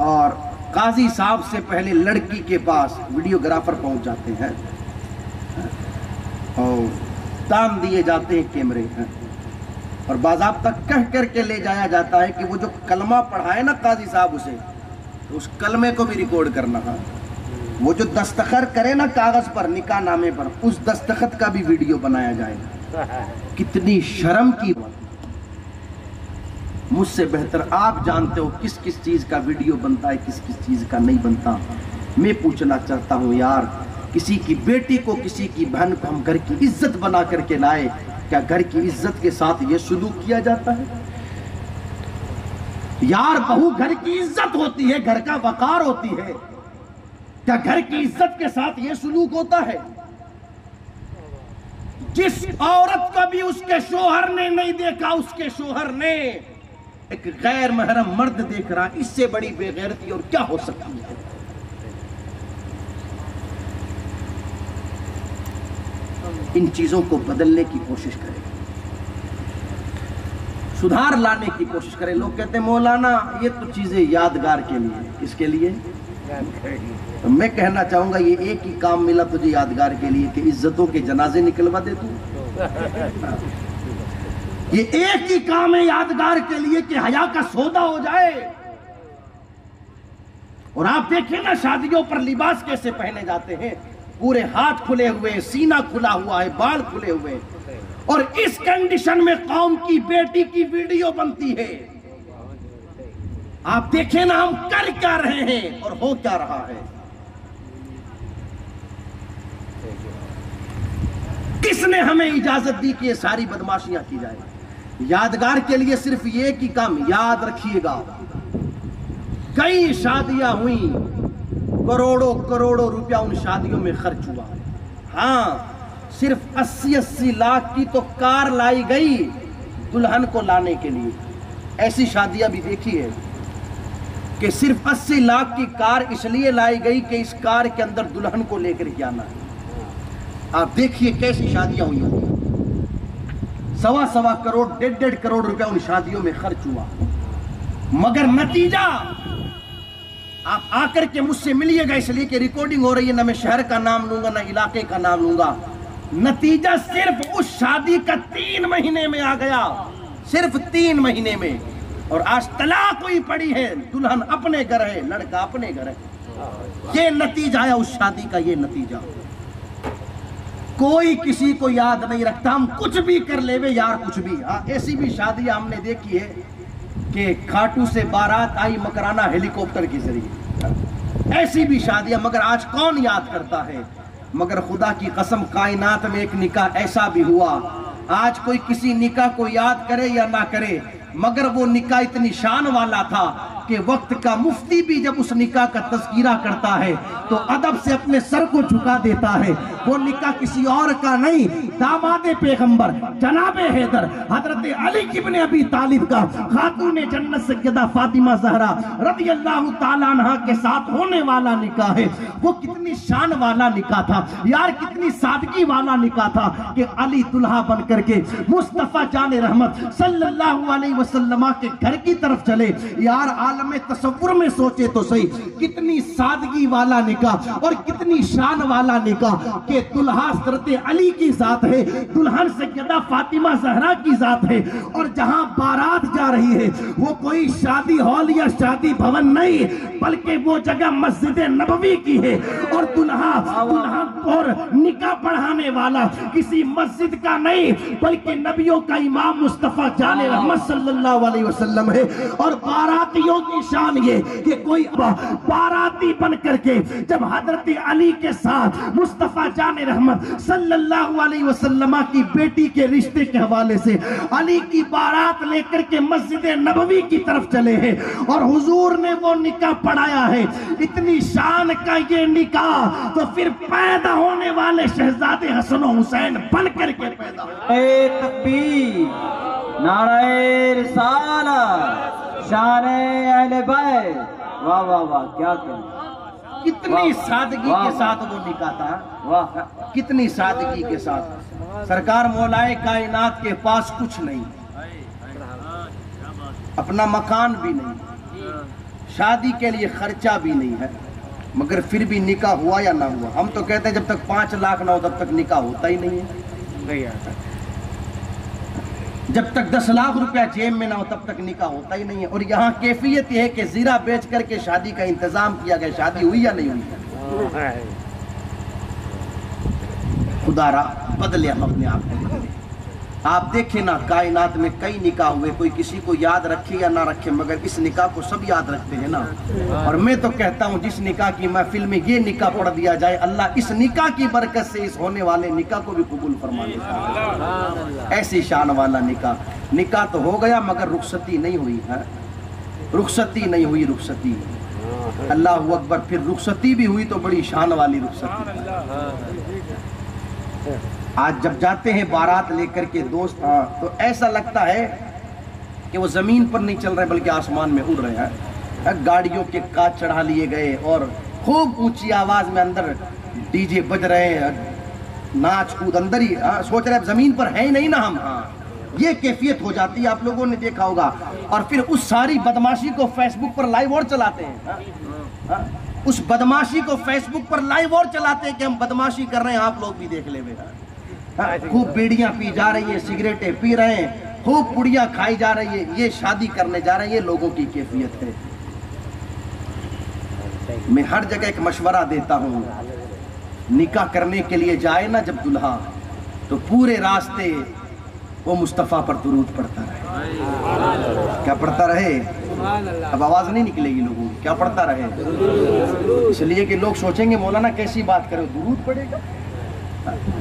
اور قاضی صاحب سے پہلے لڑکی کے پاس ویڈیوگرافر پہنچ جاتے ہیں اور تام دیے جاتے ہیں کیمرے, اور باضابطہ کہہ کر کے لے جایا جاتا ہے کہ وہ جو کلمہ پڑھائے نا قاضی صاحب اسے, تو اس کلمے کو بھی ریکارڈ کرنا ہے. وہ جو دستخط کرے نا کاغذ پر نکاح نامے پر, اس دستخط کا بھی ویڈیو بنایا جائے گا. کتنی شرم کی بات. مجھ سے بہتر آپ جانتے ہو کس کس چیز کا ویڈیو بنتا ہے, کس کس چیز کا نہیں بنتا. میں پوچھنا چاہتا ہوں یار, کسی کی بیٹی کو کسی کی بہن کو ہم گھر کی عزت بنا کر کے لائے, کیا گھر کی عزت کے ساتھ یہ سلوک کیا جاتا ہے؟ یار بہو گھر کی عزت ہوتی ہے, گھر کا وقار ہوتی ہے, کیا گھر کی عزت کے ساتھ یہ سلوک ہوتا ہے؟ جس عورت کو بھی اس کے شوہر نے نہیں دیکھا, اس کے شوہر نے ایک غیر محرم مرد دیکھ رہا, اس سے بڑی بے غیرتی اور کیا ہو سکتی ہے؟ ان چیزوں کو بدلنے کی کوشش کریں, سدھار لانے کی کوشش کریں. لوگ کہتے ہیں مولانا یہ تو چیزیں یادگار کے لیے, کس کے لیے؟ میں کہنا چاہوں گا یہ ایک ہی کام ملا تجھے یادگار کے لیے کہ عزتوں کے جنازے نکلوا دے تو. یہ ایک ہی کام ہے یادگار کے لیے کہ حیا کا سودا ہو جائے. اور آپ دیکھیں نا شادیوں پر لباس کیسے پہنے جاتے ہیں, پورے ہاتھ کھلے ہوئے, سینہ کھلا ہوا ہے, بال کھلے ہوئے, اور اس کنڈیشن میں قوم کی بیٹی کی ویڈیو بنتی ہے. آپ دیکھیں نا ہم کر کیا رہے ہیں اور ہو کیا رہا ہے. کس نے ہمیں اجازت دی کہ یہ ساری بدماشیاں کی جائے؟ یادگار کے لیے صرف یہ کہ کام یاد رکھیے گا, کئی شادیاں ہوئیں, کروڑوں روپیہ ان شادیوں میں خرچ ہوا. ہاں صرف 80 لاکھ کی تو کار لائی گئی دلہن کو لانے کے لیے. ایسی شادیاں بھی دیکھی ہے کہ صرف 80 لاکھ کی کار اس لیے لائی گئی کہ اس کار کے اندر دلہن کو لے کر کے آنا ہے. آپ دیکھیے کیسی شادیاں ہوئی ہیں, 1.25 کروڑ 1.5 کروڑ روپیہ ان شادیوں میں خرچ ہوا. مگر نتیجہ آپ آ کر کے مجھ سے ملیے گا, اس لیے کہ ریکارڈنگ ہو رہی ہے, نہ میں شہر کا نام لوں گا نہ علاقے کا نام لوں گا. نتیجہ صرف اس شادی کا 3 مہینے میں آ گیا، صرف 3 مہینے میں، اور آج طلاق ہوئی پڑی ہے، دلہن اپنے گھر ہے، لڑکا اپنے گھر ہے۔ یہ نتیجہ ہے اس شادی کا، یہ نتیجہ۔ کوئی کسی کو یاد نہیں رکھتا، ہم کچھ بھی کر لے وے یار، کچھ بھی۔ ایسی بھی شادی ہم نے دیکھی ہے کہ کھاٹو سے بارات آئی مکرانہ ہیلی کاپٹر کے ذریعے، ایسی بھی شادیاں، مگر آج کون یاد کرتا ہے؟ مگر خدا کی قسم کائنات میں ایک نکاح ایسا بھی ہوا، آج کوئی کسی نکاح کو یاد کرے یا نہ کرے، مگر وہ نکاح اتنی شان والا تھا کہ وقت کا مفتی بھی جب اس نکاح کا تذکرہ کرتا ہے تو ادب سے اپنے سر کو جھکا دیتا ہے۔ وہ نکاح کسی اور کا نہیں، داماد پیغمبر جناب حیدر حضرت علی ابن ابی طالب کا خاتون جنت سیدہ فاطمہ زہرا رضی اللہ تعالیٰ عنہ کے ساتھ ہونے والا نکاح ہے۔ وہ کتنی شان والا نکاح تھا یار، کتنی سادگی والا نکاح تھا کہ علی دلہا بن کر کے مصطفیٰ جان رحمت صلی اللہ علیہ وسلم کے گھر کی طرف چلے۔ یار عالم تصور میں سوچے تو صحیح، کتنی سادگی والا نکاح اور کتنی شان والا نکاح کہ دلہا حضرت علی کی ذات ہے، دلہن سیدہ فاطمہ زہرا کی ذات ہے، اور جہاں بارات جا رہی ہے وہ کوئی شادی ہال یا شادی بھون نہیں، بلکہ وہ جگہ مسجد نبوی کی ہے، اور دلہا اور نکاح پڑھانے والا کسی مسجد کا نہیں بلکہ نبیوں کا امام مصطفیٰ جان رحمت صلی اللہ علیہ وسلم ہے۔ اور باراتیوں کی شان یہ کہ کوئی باراتی بن کر کے جب حضرت علی کے ساتھ مصطفیٰ جان رحمت صلی اللہ علیہ وسلم کی بیٹی کے رشتے کے حوالے سے علی کی بارات لے کر کے مسجد نبوی کی طرف چلے ہیں اور حضور نے وہ نکاح پڑھایا ہے، اتنی شان کا یہ نکاح تو پھر پیدا ہونے والے شہزادے حسن و حسین بن کر کے پیدا اے تکبیر، نعرہ رسالت، شان اہل بیت، واہ واہ واہ، کیا کہنا، کتنی سادگی کے ساتھ وہ نکاح تھا، واہ، کتنی سادگی کے ساتھ۔ سرکار مولائے کائنات کے پاس کچھ نہیں، اپنا مکان بھی نہیں، شادی کے لیے خرچہ بھی نہیں ہے، مگر پھر بھی نکاح ہوا یا نہ ہوا؟ ہم تو کہتے ہیں جب تک 5 لاکھ نہ ہو تب تک نکاح ہوتا ہی نہیں ہے، جب تک 10 لاکھ روپیہ جیب میں نہ ہو تب تک نکاح ہوتا ہی نہیں ہے۔ اور یہاں کیفیت یہ ہے کہ زیرہ بیچ کر کے شادی کا انتظام کیا گیا، شادی ہوئی یا نہیں ہوئی؟ خدا را بدلے ہم اپنے آپ کو بدلے۔ آپ دیکھیں نا کائنات میں کئی نکاح ہوئے، کوئی کسی کو یاد رکھے یا نہ رکھے مگر اس نکاح کو سب یاد رکھتے ہیں نا۔ اور میں تو کہتا ہوں جس نکاح کی محفل میں یہ نکاح پڑھ دیا جائے، اللہ اس نکاح کی برکت سے اس ہونے والے نکاح کو بھی قبول فرما لیتا۔ ایسی شان والا نکاح تو ہو گیا مگر رخصتی نہیں ہوئی ہے، رخصتی نہیں ہوئی، رخصتی اللہ اکبر۔ پھر رخصتی بھی ہوئی تو بڑی شان والی رخصتی۔ آج جب جاتے ہیں بارات لے کر کے دوست تو ایسا لگتا ہے کہ وہ زمین پر نہیں چل رہے بلکہ آسمان میں اڑ رہے ہیں۔ گاڑیوں کے کانچ چڑھا لیے گئے اور خوب اونچی آواز میں اندر ڈی جے بج رہے ہیں، ناچ کود اندر ہی، سوچ رہے زمین پر ہے ہی نہیں نا ہم۔ یہ کیفیت ہو جاتی ہے، آپ لوگوں نے دیکھا ہوگا۔ اور پھر اس ساری بدماشی کو فیس بک پر لائیو اور چلاتے ہیں، اس بدماشی کو فیس بک پر لائیو اور چلاتے ہیں کہ ہم بدماشی کر رہے ہیں، آپ لوگ بھی دیکھ لے بیٹا۔ خوب بیڑیاں پی جا رہی ہیں، سگریٹیں پی رہے ہیں، خوب پڑیاں کھائی جا رہی ہے، یہ شادی کرنے جا رہے ہیں، یہ لوگوں کی کیفیت ہے۔ میں ہر جگہ ایک مشورہ دیتا ہوں، نکاح کرنے کے لیے جائے نا جب دلہا تو پورے راستے وہ مصطفیٰ پر درود پڑھتا رہے۔ کیا پڑھتا رہے؟ اب آواز نہیں نکلے گی لوگوں کی، کیا پڑھتا رہے؟ اس لیے کہ لوگ سوچیں گے مولانا کیسی بات کرے، درود پڑھے گا؟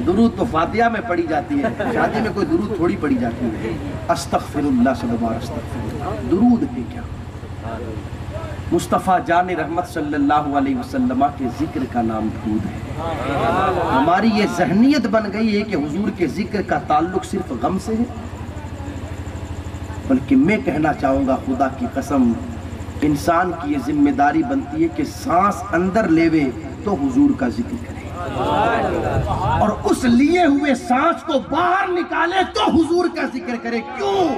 درود تو فاتحہ میں پڑھی جاتی ہے، شادی میں کوئی درود تھوڑی پڑھی جاتی ہے۔ استغفر اللہ صلی اللہ علیہ وسلم، درود ہے کیا؟ مصطفیٰ جان رحمت صلی اللہ علیہ وسلم کے ذکر کا نام درود ہے۔ ہماری یہ ذہنیت بن گئی ہے کہ حضور کے ذکر کا تعلق صرف غم سے ہے، بلکہ میں کہنا چاہوں گا خدا کی قسم انسان کی یہ ذمہ داری بنتی ہے کہ سانس اندر لیوے تو حضور کا ذکر کرے، اور اس لیے ہوئے سانس کو باہر نکالے تو حضور کا ذکر کرے۔ کیوں؟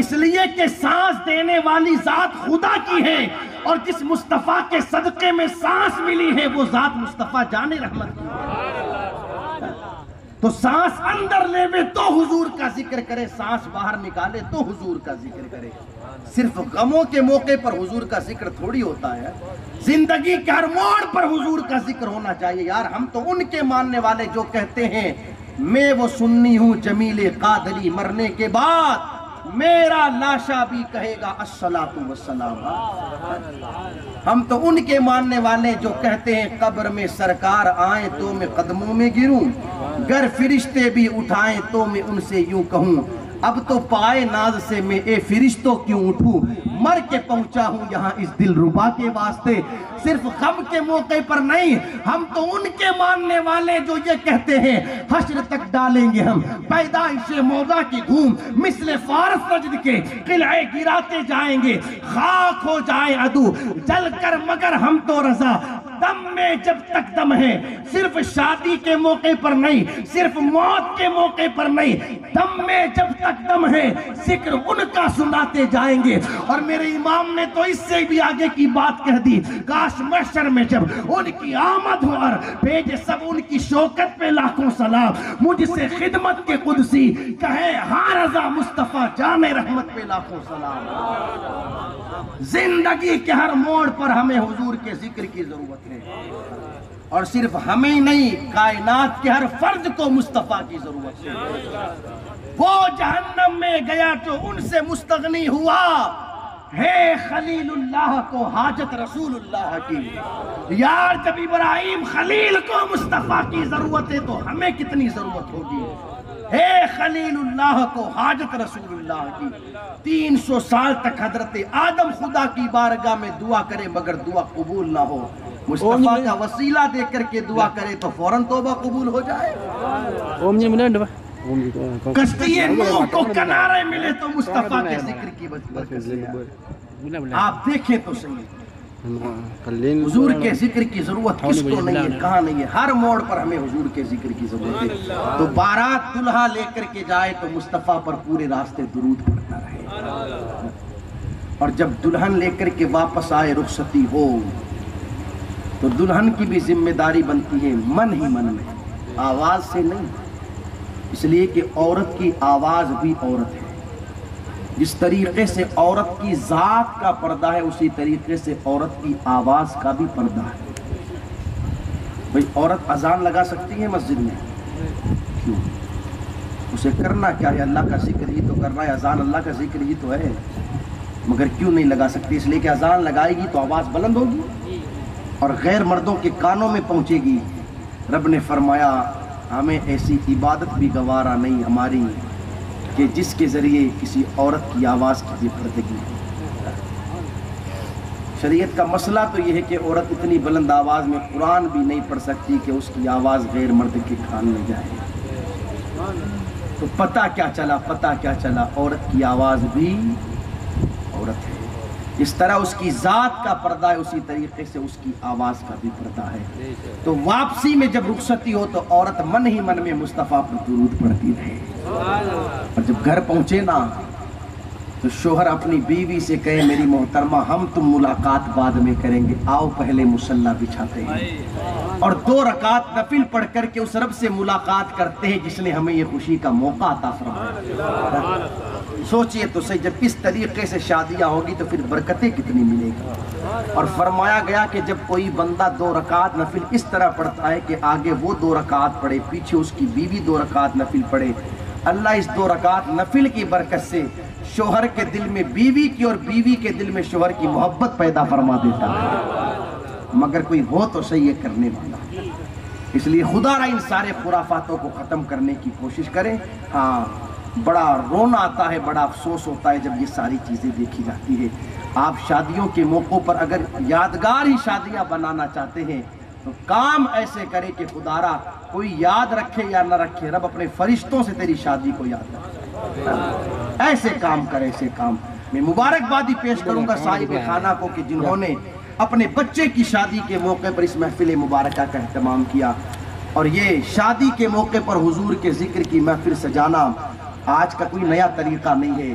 اس لیے کہ سانس دینے والی ذات خدا کی ہے، اور جس مصطفیٰ کے صدقے میں سانس ملی ہے وہ ذات مصطفیٰ جان رحمت کی ہے۔ تو سانس اندر لے تو حضور کا ذکر کرے، سانس باہر نکالے تو حضور کا ذکر کرے۔ صرف غموں کے موقع پر حضور کا ذکر تھوڑی ہوتا ہے، زندگی کے ہر موڑ پر حضور کا ذکر ہونا چاہیے۔ یار ہم تو ان کے ماننے والے جو کہتے ہیں میں وہ سنی ہوں جمیل قادری، مرنے کے بعد میرا لاشا بھی کہے گا الصلاۃ والسلام۔ ہم تو ان کے ماننے والے جو کہتے ہیں قبر میں سرکار آئیں تو میں قدموں میں گروں، گر فرشتے بھی اٹھائیں تو میں ان سے یوں کہوں اب تو پائے ناز سے میں اے فرشتوں کیوں اٹھوں، مر کے پہنچا ہوں یہاں اس دل ربا کے واسطے۔ صرف غم کے موقع پر نہیں، ہم تو ان کے ماننے والے جو یہ کہتے ہیں حشر تک ڈالیں گے ہم پیدائش موضع کی دھوم، مثل فارس نجد کے قلعے گراتے جائیں گے، خاک ہو جائے عدو جل کر مگر ہم تو رضا، دم میں جب تک دم ہے، صرف شادی کے موقع پر نہیں، صرف موت کے موقع پر نہیں، دم میں جب تک دم ہے ذکر ان کا سناتے جائیں گے۔ اور میرے امام نے تو اس سے بھی آگے کی بات کہہ دی، کاش محشر میں جب ان کی آمد ہو اور بھیجے سب ان کی شوکت پہ لاکھوں سلام، مجھ سے خدمت کے قدسی کہے ہاں رضا مصطفیٰ جان رحمت پہ لاکھوں سلام۔ زندگی کے ہر موڑ پر ہمیں حضور کے ذکر کی ضرورت ہے، اور صرف ہمیں نہیں کائنات کے ہر فرد کو مصطفیٰ کی ضرورت ہے۔ وہ جہنم میں گیا تو ان سے مستغنی ہوا، ہے خلیل اللہ کو حاجت رسول اللہ کی۔ یار جب ابراہیم خلیل کو مصطفیٰ کی ضرورت ہے تو ہمیں کتنی ضرورت ہوگی۔ ہے خلیل اللہ کو حاجت رسول اللہ کی۔ 300 سال تک حضرت آدم خدا کی بارگاہ میں دعا کرے مگر دعا قبول نہ ہو، مصطفیٰ کا وسیلہ دے کر کے دعا کرے تو فوراً توبہ قبول ہو جائے۔ کشتی نوح کو کنارے ملے تو مصطفیٰ کے ذکر کی برکت سے۔ آپ دیکھیں تو صحیح، حضور کے ذکر کی ضرورت کس کو نہیں ہے، کہاں نہیں ہے، ہر موڑ پر ہمیں حضور کے ذکر کی ضرورت ہے۔ تو بارات دلہا لے کر کے جائے تو مصطفیٰ پر پورے راستے درود پڑھتا رہے، اور جب دلہن لے کر کے واپس آئے رخصتی ہو تو دلہن کی بھی ذمہ داری بنتی ہے من ہی من میں، آواز سے نہیں، اس لیے کہ عورت کی آواز بھی عورت ہے۔ جس طریقے سے عورت کی ذات کا پردہ ہے اسی طریقے سے عورت کی آواز کا بھی پردہ ہے۔ بھئی عورت اذان لگا سکتی ہے مسجد میں؟ کیوں؟ اسے کرنا کیا ہے؟ اللہ کا ذکر ہی تو کرنا ہے، اذان اللہ کا ذکر ہی تو ہے، مگر کیوں نہیں لگا سکتی؟ اس لیے کہ اذان لگائے گی تو آواز بلند ہوگی اور غیر مردوں کے کانوں میں پہنچے گی۔ رب نے فرمایا ہمیں ایسی عبادت بھی گوارا نہیں ہماری کہ جس کے ذریعے کسی عورت کی آواز کی پردگی ہو۔ شریعت کا مسئلہ تو یہ ہے کہ عورت اتنی بلند آواز میں قرآن بھی نہیں پڑھ سکتی کہ اس کی آواز غیر مرد کے کان میں جائے۔ تو پتہ کیا چلا عورت کی آواز بھی عورت ہے۔ اس طرح اس کی ذات کا پردہ ہے اسی طریقے سے اس کی آواز کا بھی پردہ ہے۔ تو واپسی میں جب رخصتی ہو تو عورت من ہی من میں مصطفیٰ پر درود پڑھتی رہے، اور جب گھر پہنچے نا تو شوہر اپنی بیوی سے کہے میری محترمہ ہم تم ملاقات بعد میں کریں گے، آؤ پہلے مصلی بچھاتے ہیں اور 2 رکعت نفل پڑھ کر کے اس رب سے ملاقات کرتے ہیں جس نے ہمیں یہ خوشی کا موقع عطا فرمایا۔ سوچئے تو صحیح، جب اس طریقے سے شادیاں ہوگی تو پھر برکتیں کتنی ملے گی۔ اور فرمایا گیا کہ جب کوئی بندہ 2 رکعت نفل اس طرح پڑھتا ہے کہ آگے وہ 2 رکعت پڑھے، پیچھے اس کی بیوی 2 رکعت نفل پڑھے، اللہ اس 2 رکعت نفل کی برکت سے شوہر کے دل میں بیوی کی اور بیوی کے دل میں شوہر کی محبت پیدا فرما دیتا ہے۔ مگر کوئی ہو تو صحیح ہے کرنے والا، اس لیے خدا را ان سارے خرافاتوں کو ختم کرنے کی کوشش کریں۔ ہاں بڑا رونا آتا ہے، بڑا افسوس ہوتا ہے جب یہ ساری چیزیں دیکھی جاتی ہے۔ آپ شادیوں کے موقعوں پر اگر یادگار ہی شادیاں بنانا چاہتے ہیں تو کام ایسے کرے کہ خدا را کوئی یاد رکھے یا نہ رکھے، رب اپنے فرشتوں سے تیری شادی کو یاد رکھے۔ ایسے کام کرے، ایسے کام۔ میں مبارکبادی پیش کروں گا صاحب خانہ کو کہ جنہوں نے اپنے بچے کی شادی کے موقع پر اس محفل مبارکہ کا اہتمام کیا، اور یہ شادی کے موقع پر حضور کے ذکر کی محفل سجانا آج کا کوئی نیا طریقہ نہیں ہے۔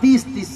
30-30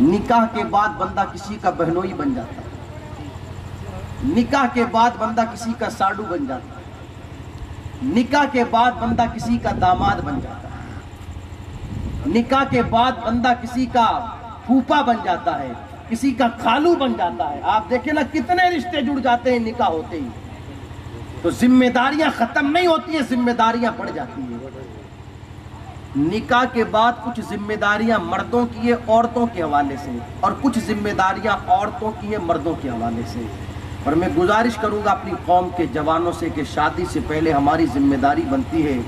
نکاح کے بعد بندہ کسی کا بہنوئی بن جاتا ہے، نکاح کے بعد بندہ کسی کا ساڈو بن جاتا ہے، نکاح کے بعد بندہ کسی کا داماد بن جاتا ہے، نکاح کے بعد بندہ کسی کا پھوپا بن جاتا ہے، کسی کا خالو بن جاتا ہے۔ آپ دیکھیں نا کتنے رشتے جڑ جاتے ہیں نکاح ہوتے ہی۔ تو ذمہ داریاں ختم نہیں ہوتی ہیں، ذمہ داریاں بڑھ جاتی ہیں۔ نکاح کے بعد کچھ ذمہ داریاں مردوں کی ہیں عورتوں کے حوالے سے، اور کچھ ذمہ داریاں عورتوں کی ہیں مردوں کے حوالے سے۔ اور میں گزارش کروں گا اپنی قوم کے جوانوں سے کہ شادی سے پہلے ہماری ذمہ داری بنتی ہے،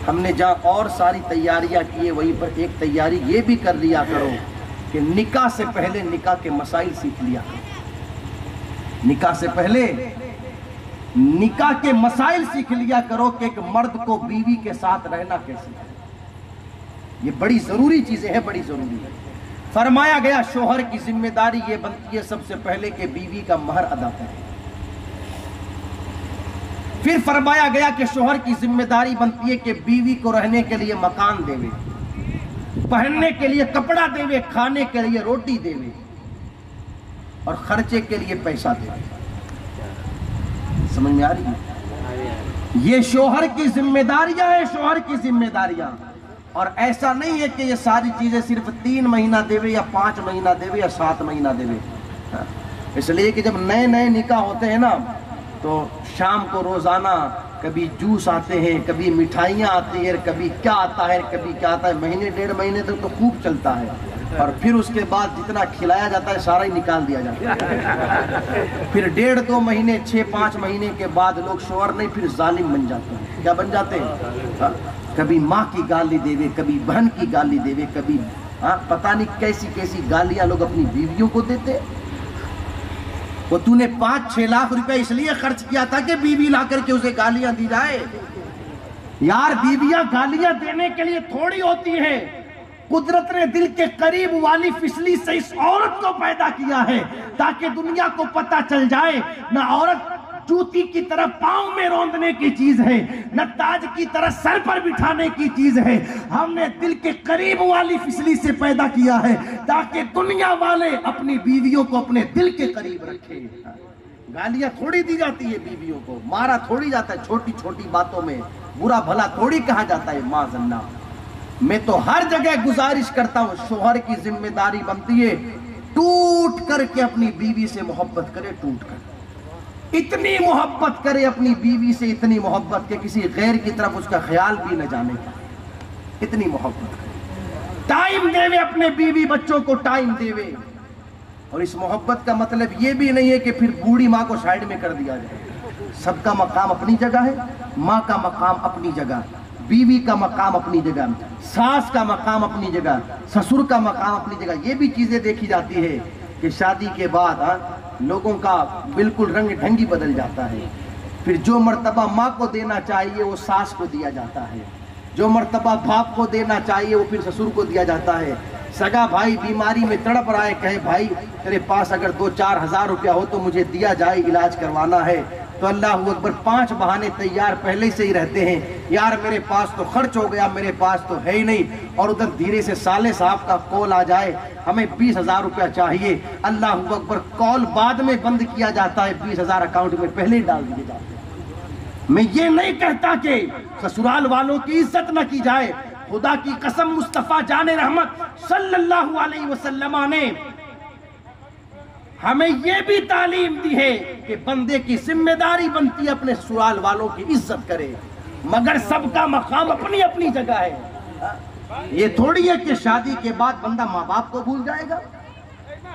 ہم نے جہاں اور ساری تیاریاں کی ہیں وہیں پر ایک تیاری یہ بھی کر لیا کرو کہ نکاح سے پہلے نکاح کے مسائل سیکھ لیا کرو، نکاح سے پہلے نکاح کے مسائل سیکھ لیا کرو کہ ایک مرد کو بیوی کے ساتھ رہنا کیسے ہے۔ یہ بڑی ضروری چیزیں ہیں، بڑی ضروری ہے۔ فرمایا گیا شوہر کی ذمہ داری یہ بنتی ہے سب سے پہلے کہ بیوی کا مہر ادا کرے۔ پھر فرمایا گیا کہ شوہر کی ذمہ داری بنتی ہے کہ بیوی کو رہنے کے لیے مکان دے، پہننے کے لیے کپڑا دے، کھانے کے لیے روٹی دے، اور خرچے کے لیے پیسہ دے۔ سمجھ میں آ رہی ہے؟ یہ شوہر کی ذمہ داریاں ہیں، شوہر کی ذمہ داریاں۔ اور ایسا نہیں ہے کہ یہ ساری چیزیں صرف 3 مہینہ دے یا 5 مہینہ دے یا 7 مہینہ دے۔ اس لیے کہ جب نئے نئے نکاح ہوتے ہیں نا تو شام کو روزانہ کبھی جوس آتے ہیں، کبھی مٹھائیاں آتی ہیں، کبھی کیا آتا ہے، کبھی کیا آتا ہے، مہینے 1.5 مہینے تک تو خوب چلتا ہے، اور پھر اس کے بعد جتنا کھلایا جاتا ہے سارا ہی نکال دیا جاتا ہے۔ پھر 1.5-2 مہینے 6-5 مہینے کے بعد لوگ شوہر نہیں پھر ظالم بن جاتے ہیں۔ کیا بن جاتے ہیں؟ کبھی ماں کی گالی دے، کبھی بہن کی گالی دے، کبھی پتہ نہیں کیسی کیسی گالیاں لوگ اپنی بیویوں کو دیتے۔ وہ تو نے 5-6 لاکھ روپے اس لیے خرچ کیا تھا کہ بیوی لا کر کے اسے گالیاں دی جائے؟ یار بیویاں گالیاں دینے کے لیے تھوڑی ہوتی ہیں، قدرت نے دل کے قریب والی فسلی سے اس عورت کو پیدا کیا ہے تاکہ دنیا کو پتہ چل جائے نہ عورت جوتی کی طرح پاؤں میں روندنے کی چیز ہے، نہ تاج کی طرح سر پر بٹھانے کی چیز ہے۔ ہم نے دل کے قریب والی فسلی سے پیدا کیا ہے تاکہ دنیا والے اپنی بیویوں کو اپنے دل کے قریب رکھیں۔ گالیاں تھوڑی دی جاتی ہے بیویوں کو، مارا تھوڑی جاتا ہے چھوٹی چھوٹی باتوں میں، برا بھلا تھوڑی کہا جاتا ہے معاذ اللہ۔ میں تو ہر جگہ گزارش کرتا ہوں شوہر کی ذمہ داری بنتی ہے ٹوٹ کر کے اپنی بیوی سے محبت کرے، ٹوٹ کر اتنی محبت کرے اپنی بیوی سے، اتنی محبت کہ کسی غیر کی طرف اس کا خیال بھی نہ جانے کا، اتنی محبت کرے، ٹائم دے اپنے بیوی بچوں کو ٹائم دے۔ اور اس محبت کا مطلب یہ بھی نہیں ہے کہ پھر بوڑھی ماں کو سائیڈ میں کر دیا جائے۔ سب کا مقام اپنی جگہ ہے، ماں کا مقام اپنی جگہ، بیوی کا مقام اپنی جگہ، ساس کا مقام اپنی جگہ، سسر کا مقام اپنی جگہ۔ یہ بھی چیزیں دیکھی جاتی ہے کہ شادی کے بعد لوگوں کا بالکل رنگ ڈھنگی بدل جاتا ہے۔ پھر جو مرتبہ ماں کو دینا چاہیے وہ ساس کو دیا جاتا ہے، جو مرتبہ باپ کو دینا چاہیے وہ پھر سسر کو دیا جاتا ہے۔ سگا بھائی بیماری میں تڑپ رہا ہے، کہے بھائی تیرے پاس اگر 2-4 ہزار روپیہ ہو تو مجھے دیا جائے، علاج کروانا ہے، تو اللہ اکبر 5 بہانے تیار پہلے سے ہی رہتے ہیں۔ یار میرے پاس تو خرچ ہو گیا، میرے پاس تو ہے ہی نہیں، اور ادھر دھیرے سے سالے صاحب کا کال آ جائے ہمیں 20,000 روپیہ چاہیے، اللہ اکبر کال بعد میں بند کیا جاتا ہے، 20,000 اکاؤنٹ میں پہلے ہی ڈال دیے جاتے ہیں۔ میں یہ نہیں کہتا کہ سسرال والوں کی عزت نہ کی جائے، خدا کی قسم مصطفیٰ جان رحمت صلی اللہ علیہ وسلم نے ہمیں یہ بھی تعلیم دی ہے کہ بندے کی ذمہ داری بنتی ہے اپنے سسرال والوں کی عزت کرے، مگر سب کا مقام اپنی اپنی جگہ ہے۔ یہ تھوڑی ہے کہ شادی کے بعد بندہ ماں باپ کو بھول جائے گا،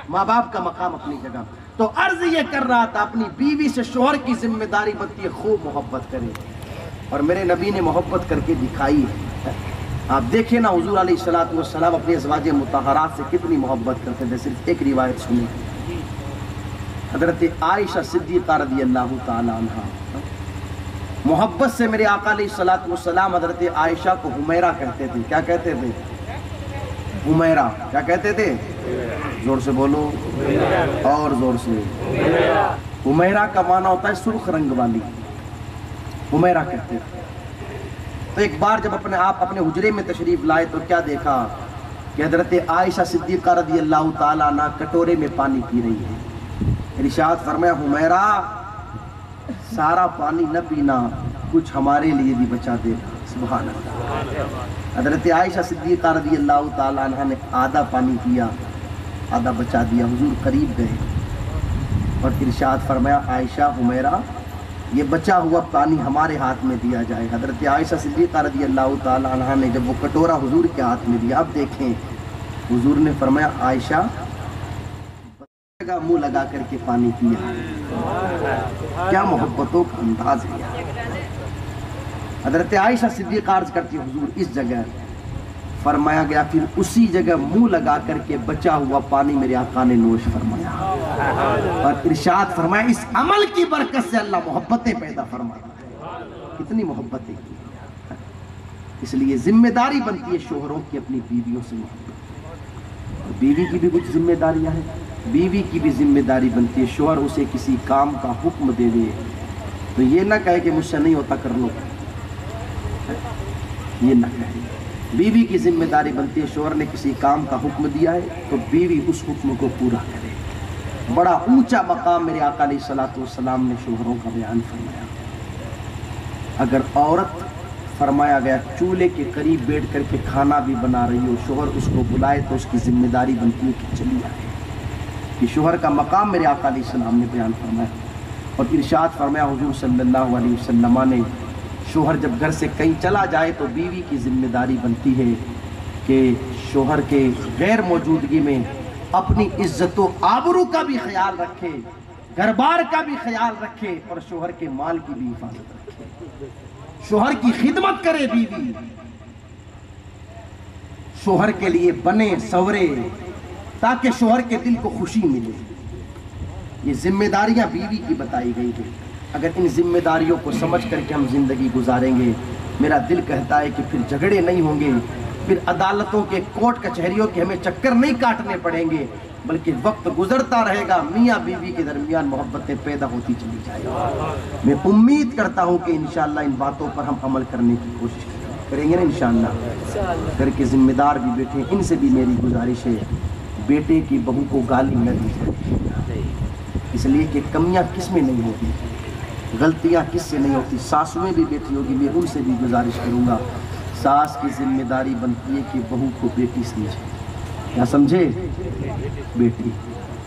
ماں باپ کا مقام اپنی جگہ۔ تو عرض یہ کر رہا تھا اپنی بیوی سے شوہر کی ذمہ داری بنتی ہے خوب محبت کرے، اور میرے نبی نے محبت کر کے دکھائی ہے۔ آپ دیکھیں نا حضور علیہ السلام اپنی ازواج مطہرات سے کتنی محبت کرتے تھے۔ صرف ایک روایت سنیں، حضرت عائشہ صدیقہ رضی اللہ تعالی عنہ محبت سے میرے آقا علیہ السلام حضرت عائشہ کو حمیرہ کہتے تھے۔ کیا کہتے تھے؟ حمیرہ۔ کیا کہتے تھے؟ زور سے بولو، اور زور سے۔ حمیرہ کا معنی ہوتا ہے سرخ رنگ والی، حمیرہ کہتے تھے۔ تو ایک بار جب آپ اپنے حجرے میں تشریف لائے تو کیا دیکھا کہ حضرت عائشہ صدیقہ رضی اللہ تعالیٰ عنہ کٹورے میں پانی پی رہی ہے. ارشاد فرمایا حمیرہ سارا پانی نہ پینا، کچھ ہمارے لیے بھی بچا دے. سبحان اللہ. حضرت عائشہ صدیقہ رضی اللہ تعالیٰ عنہ نے آدھا پانی پیا، آدھا بچا دیا. حضور قریب گئے اور ارشاد فرمایا عائشہ حمیرہ یہ بچا ہوا پانی ہمارے ہاتھ میں دیا جائے. حضرت عائشہ صدیقہ رضی اللہ تعالیٰ عنہ نے جب وہ کٹورا حضور کے ہاتھ میں دیا، اب دیکھیں حضور نے فرمایا عائشہ منہ لگا کر کے پانی پیا. کیا محبتوں کا انداز ہے. حضرت عائشہ صدیقہ عرض کرتی حضور اس جگہ فرمایا گیا، پھر اسی جگہ منہ لگا کر کے بچا ہوا پانی میرے آقا نے نوش فرمایا. اور ارشاد فرمایا اس عمل کی برکت سے اللہ محبتیں پیدا فرماتا ہے. کتنی محبتیں کی. اس لیے ذمہ داری بنتی ہے شوہروں کی اپنی بیویوں سے محبت. اور بیوی کی بھی کچھ ذمہ داریاں ہیں. بیوی کی بھی ذمہ داری بنتی ہے شوہر اسے کسی کام کا حکم دے دے تو یہ نہ کہے کہ مجھ سے نہیں ہوتا کر لو، یہ نہ کہے. بیوی کی ذمہ داری بنتی ہے شوہر نے کسی کام کا حکم دیا ہے تو بیوی اس حکم کو پورا کرے. بڑا اونچا مقام میرے آقا علیہ الصلوۃ والسلام نے شوہروں کا بیان فرمایا. اگر عورت فرمایا گیا چولہے کے قریب بیٹھ کر کے کھانا بھی بنا رہی ہو، شوہر اس کو بلائے تو اس کی ذمہ داری بنتی ہے کہ چلی آئے. کہ شوہر کا مقام میرے آقا علیہ السلام نے بیان فرمایا. اور ارشاد فرمایا حضور صلی اللہ علیہ وسلم نے شوہر جب گھر سے کہیں چلا جائے تو بیوی کی ذمہ داری بنتی ہے کہ شوہر کے غیر موجودگی میں اپنی عزت و آبرو کا بھی خیال رکھے، گھر بار کا بھی خیال رکھے اور شوہر کے مال کی بھی حفاظت رکھے. شوہر کی خدمت کرے بیوی، شوہر کے لیے بنے سورے تاکہ شوہر کے دل کو خوشی ملے. یہ ذمہ داریاں بیوی کی بتائی گئی ہیں. اگر ان ذمہ داریوں کو سمجھ کر کے ہم زندگی گزاریں گے، میرا دل کہتا ہے کہ پھر جھگڑے نہیں ہوں گے، پھر عدالتوں کے کوٹ کچہریوں کے ہمیں چکر نہیں کاٹنے پڑیں گے، بلکہ وقت گزرتا رہے گا میاں بیوی کے درمیان محبتیں پیدا ہوتی چلی جائیں گی. میں امید کرتا ہوں کہ انشاءاللہ ان باتوں پر ہم عمل کرنے کی کوشش کریں گے نا انشاءاللہ. گھر کے ذمہ دار بھی بیٹھے، ان سے بھی میری گزارش ہے بیٹے کی بہو کو گالی نہ دی جائے، اس لیے کہ کمیاں کس میں نہیں ہوتی، غلطیاں کس سے نہیں ہوتی. ساسویں بھی بیٹھی ہوگی، میں ان سے بھی گزارش کروں گا ساس کی ذمہ داری بنتی ہے کہ بہو کو بیٹی سمجھے. کیا سمجھے؟ بیٹی.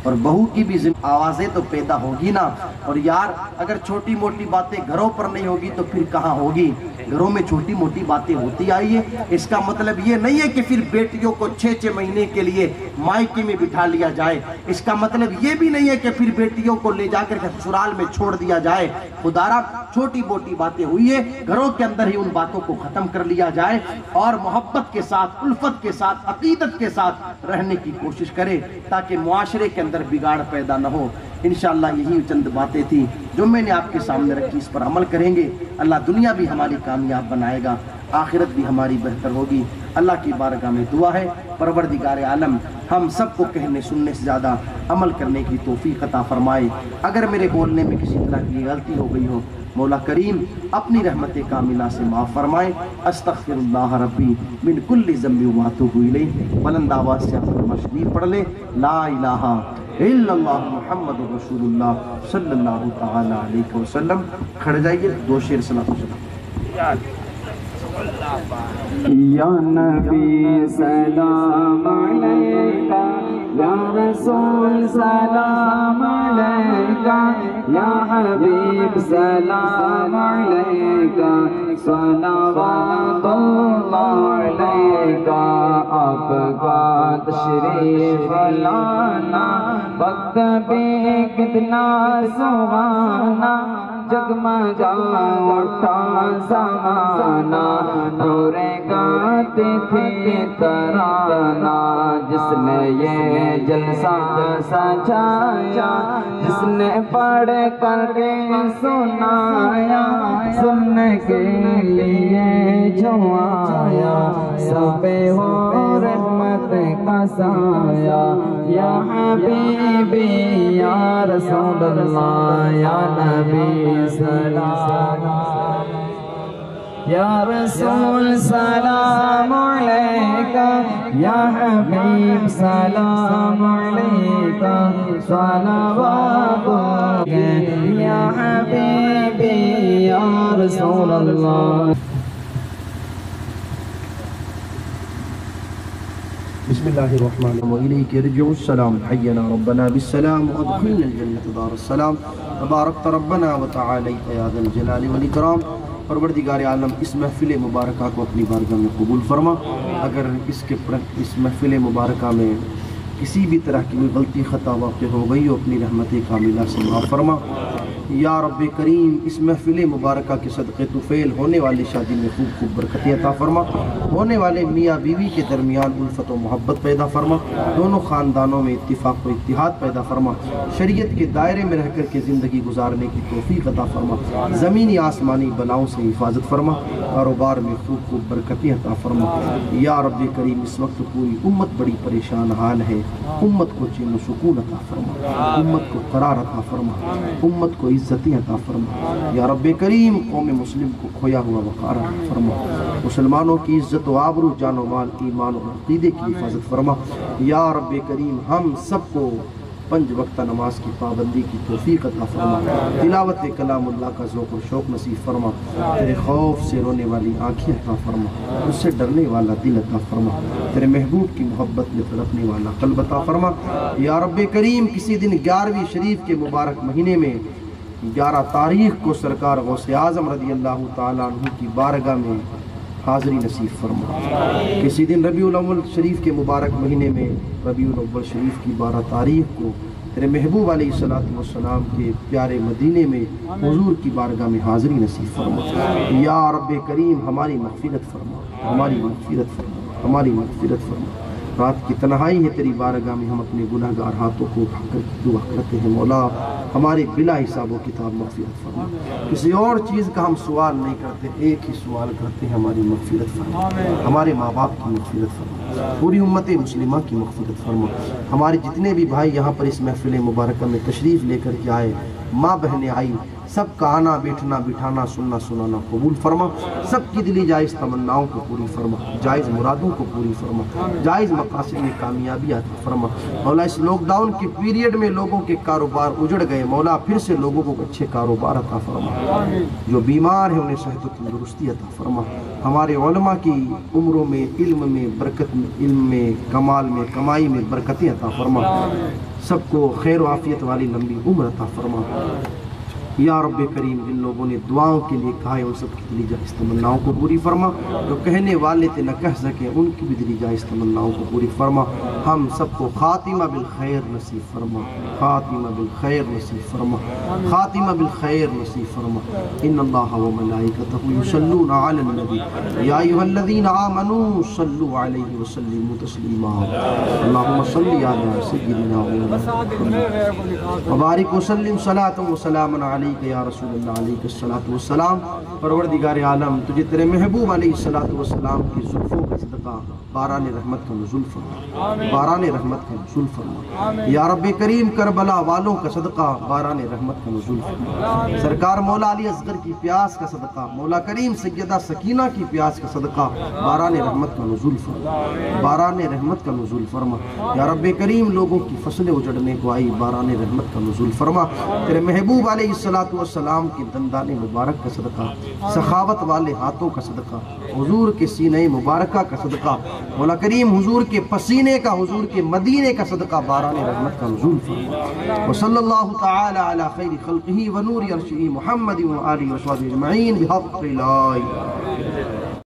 اور بہو کی بھی آوازیں تو پیدا ہوگی نا. اور یار اگر چھوٹی موٹی باتیں گھروں پر نہیں ہوگی تو پھر کہاں ہوگی؟ گھروں میں چھوٹی موٹی باتیں ہوتی آئی ہے. اس کا مطلب یہ نہیں ہے کہ پھر بیٹیوں کو 6 مہینے کے لیے مائکے میں بٹھا لیا جائے. اس کا مطلب یہ بھی نہیں ہے کہ پھر بیٹیوں کو لے جا کر سسرال میں چھوڑ دیا جائے. خدارا چھوٹی موٹی باتیں ہوئی ہے، گھروں کے اندر ہی ان باتوں کو ختم کر لیا جائے اور محبت کے ساتھ، الفت کے ساتھ، عقیدت کے ساتھ رہنے کی کوشش کرے تاکہ معاشرے کے اندر بگاڑ پیدا نہ ہو. انشاءاللہ یہی چند باتیں تھیں جو میں نے آپ کے سامنے رکھی، اس پر عمل کریں گے اللہ دنیا بھی ہماری کامیاب بنائے گا، آخرت بھی ہماری بہتر ہوگی. اللہ کی بارگاہ میں دعا ہے پروردگار عالم ہم سب کو کہنے سننے سے زیادہ عمل کرنے کی توفیق عطا فرمائے. اگر میرے بولنے میں کسی طرح کی غلطی ہو گئی ہو مولا کریم اپنی رحمت کاملہ سے معاف فرمائے. استغفر اللہ ربی من کل ذنب و اتوب الیہ. بلند آواز سے آپ کلمہ شریف پڑھ لیں، لا الہ الا اللہ محمد رسول اللہ صلی اللہ تعالی علیہ وسلم. کھڑ جائیے، 2 شعر صلاۃ و سلام. یا نبی سلام علیکہ، یا رسول سلام علیکہ، یا حبیب سلام علیکہ، صلوات اللہ علیکہ. آپ کا تشریف لانا وقت بھی کتنا سہانا، جگمگا اٹھا زمانہ، نورے گاتے تھے ترانہ. جس نے یہ جلسہ سجایا، جس نے پڑھ کر کے سنایا، سننے کے لیے جو آیا، سب ہو رحمت کا سایہ. یا حبیبی یا رسول اللہ، یا نبی سلام. یا رسول سلام علیکہ، یا حبیب سلام علیکہ، صلوات یا حبیبی یا رسول اللہ۔ بسم اللہ الرحمن الرحیم وإلیک یرجع السلام، حینا ربنا بالسلام وادخلنا الجنة دار السلام، تبارکت ربنا وتعالیت یا ذا الجلال والاکرام۔ پروردگار عالم اس محفل مبارکہ کو اپنی بارگاہ میں قبول فرما۔ اگر اس محفل مبارکہ میں کسی بھی طرح کی کوئی غلطی خطا واقع ہو گئی ہو، اپنی رحمت کاملہ سے معاف فرما۔ یا رب کریم اس محفل مبارکہ کے صدقے طفیل ہونے والی شادی میں خوب خوب برکتیں عطا فرما، ہونے والے میاں بیوی کے درمیان الفت و محبت پیدا فرما، دونوں خاندانوں میں اتفاق و اتحاد پیدا فرما، شریعت کے دائرے میں رہ کر کے زندگی گزارنے کی توفیق عطا فرما، زمینی آسمانی بلاؤں سے حفاظت فرما، کاروبار میں خوب خوب برکتیں عطا فرما۔ یا رب کریم اس وقت پوری امت بڑی پریشان حال ہے، امت کو چین و سکون عطا فرما، امت کو قرار عطا فرما، امت کو عزتیں عطا فرما۔ یا رب کریم قوم مسلم کو کھویا ہوا وقار عطا فرما، مسلمانوں کی عزت و آبرو، جان و مال، ایمان و عقیدے کی حفاظت فرما۔ یا رب کریم ہم سب کو 5 وقتہ نماز کی پابندی کی توفیق عطا فرما، تلاوت کلام اللہ کا ذوق و شوق نصیب فرما، تیرے خوف سے رونے والی آنکھیں عطا فرما، اس سے ڈرنے والا دل عطا فرما، تیرے محبوب کی محبت میں تڑپنے والا قلب عطا فرما۔ یا رب کریم کسی دن 11ویں شریف کے مبارک مہینے میں 11 تاریخ کو سرکار غوث اعظم رضی اللہ تعالیٰ عنہ کی بارگاہ میں حاضری نصیب فرما۔ کسی دن ربیع الاول شریف کے مبارک مہینے میں ربیع الاول شریف کی 12 تاریخ کو تیرے محبوب علیہ السلام کے پیارے مدینے میں حضور کی بارگاہ میں حاضری نصیب فرما۔ یا رب کریم ہماری مغفرت فرما، ہماری مغفرت فرما، ہماری مغفرت فرما۔ رات کی تنہائی ہے تیری بارگاہ میں ہم اپنے گناہگار ہاتھوں کو اٹھا کر دعا کرتے ہیں، مولا ہمارے بلا حساب و کتاب مغفرت فرما۔ کسی اور چیز کا ہم سوال نہیں کرتے، ایک ہی سوال کرتے ہیں، ہماری مغفرت فرما، ہمارے ماں باپ کی مغفرت فرما، پوری امت مسلمہ کی مغفرت فرما۔ ہمارے جتنے بھی بھائی یہاں پر اس محفل مبارکہ میں تشریف لے کر کے آئے، ماں بہنیں آئی، سب کا آنا بیٹھنا بٹھانا سننا سنانا قبول فرما، سب کی دلی جائز تمناؤں کو پوری فرما، جائز مرادوں کو پوری فرما، جائز مقاصد میں کامیابی عطا فرما۔ مولا اس لاک ڈاؤن کے پیریڈ میں لوگوں کے کاروبار اجڑ گئے، مولا پھر سے لوگوں کو اچھے کاروبار عطا فرما، جو بیمار ہیں انہیں صحت و تندرستی عطا فرما۔ ہمارے علماء کی عمروں میں، علم میں برکت، علم میں، کمال میں، کمائی میں برکتیں عطا فرما، سب کو خیر و عافیت والی لمبی عمر عطا فرما۔ یا رب کریم جن لوگوں نے دعاؤں کے لیے کہا ہے ان سب کی دلی جائز تمناؤں کو پوری فرما، جو کہنے والے تھے نہ کہہ سکیں ان کی بھی دلی جائز تمناؤں کو پوری فرما۔ ہم سب کو خاتمہ بالخیر نصیب فرما، خاتمہ بالخیر نصیب فرما، خاتمہ بالخیر نصیب فرما۔ ان اللہ و ملائکتہ یصلون علی النبی یا ایھا الذین آمنوا صلوا علیہ وسلموا تسلیما۔ اللہم صل علی سیدنا محمد وبارک وسلم صلاۃ و سلام علیہ یا رسول اللہ علیہ الصلوۃ والسلام۔ پروردگار عالم تجھے تیرے محبوب علیہ الصلوۃ والسلام کی زلفوں کا صدقہ باران رحمت کا نزول فرما، باران رحمت کا نزول فرما۔ یا رب کریم کربلا والوں کا صدقہ باران رحمت کا نزول فرما۔ سرکار مولا علی اصغر کی پیاس کا صدقہ، مولا کریم سیدہ سکینہ کی پیاس کا صدقہ باران رحمت کا نزول فرما، باران رحمت کا نزول فرما۔ یا رب کریم لوگوں کی فصلیں اجڑنے کو آئی، باران رحمت کا نزول فرما۔ تیرے محبوب علیہ السلام کی دندان مبارک کا صدقہ، سخاوت والے ہاتھوں کا صدقہ، حضور کے سینہ مبارکہ کا صدقہ، مولا کریم حضور کے پسینے کا، حضور کے مدینے کا صدقہ باران رحمت کا نزول فرما۔ وصلی اللہ تعالی علی خیر خلقہ ونور عرشہ محمد و آلہ و صحبہ اجمعین بحق لا الہ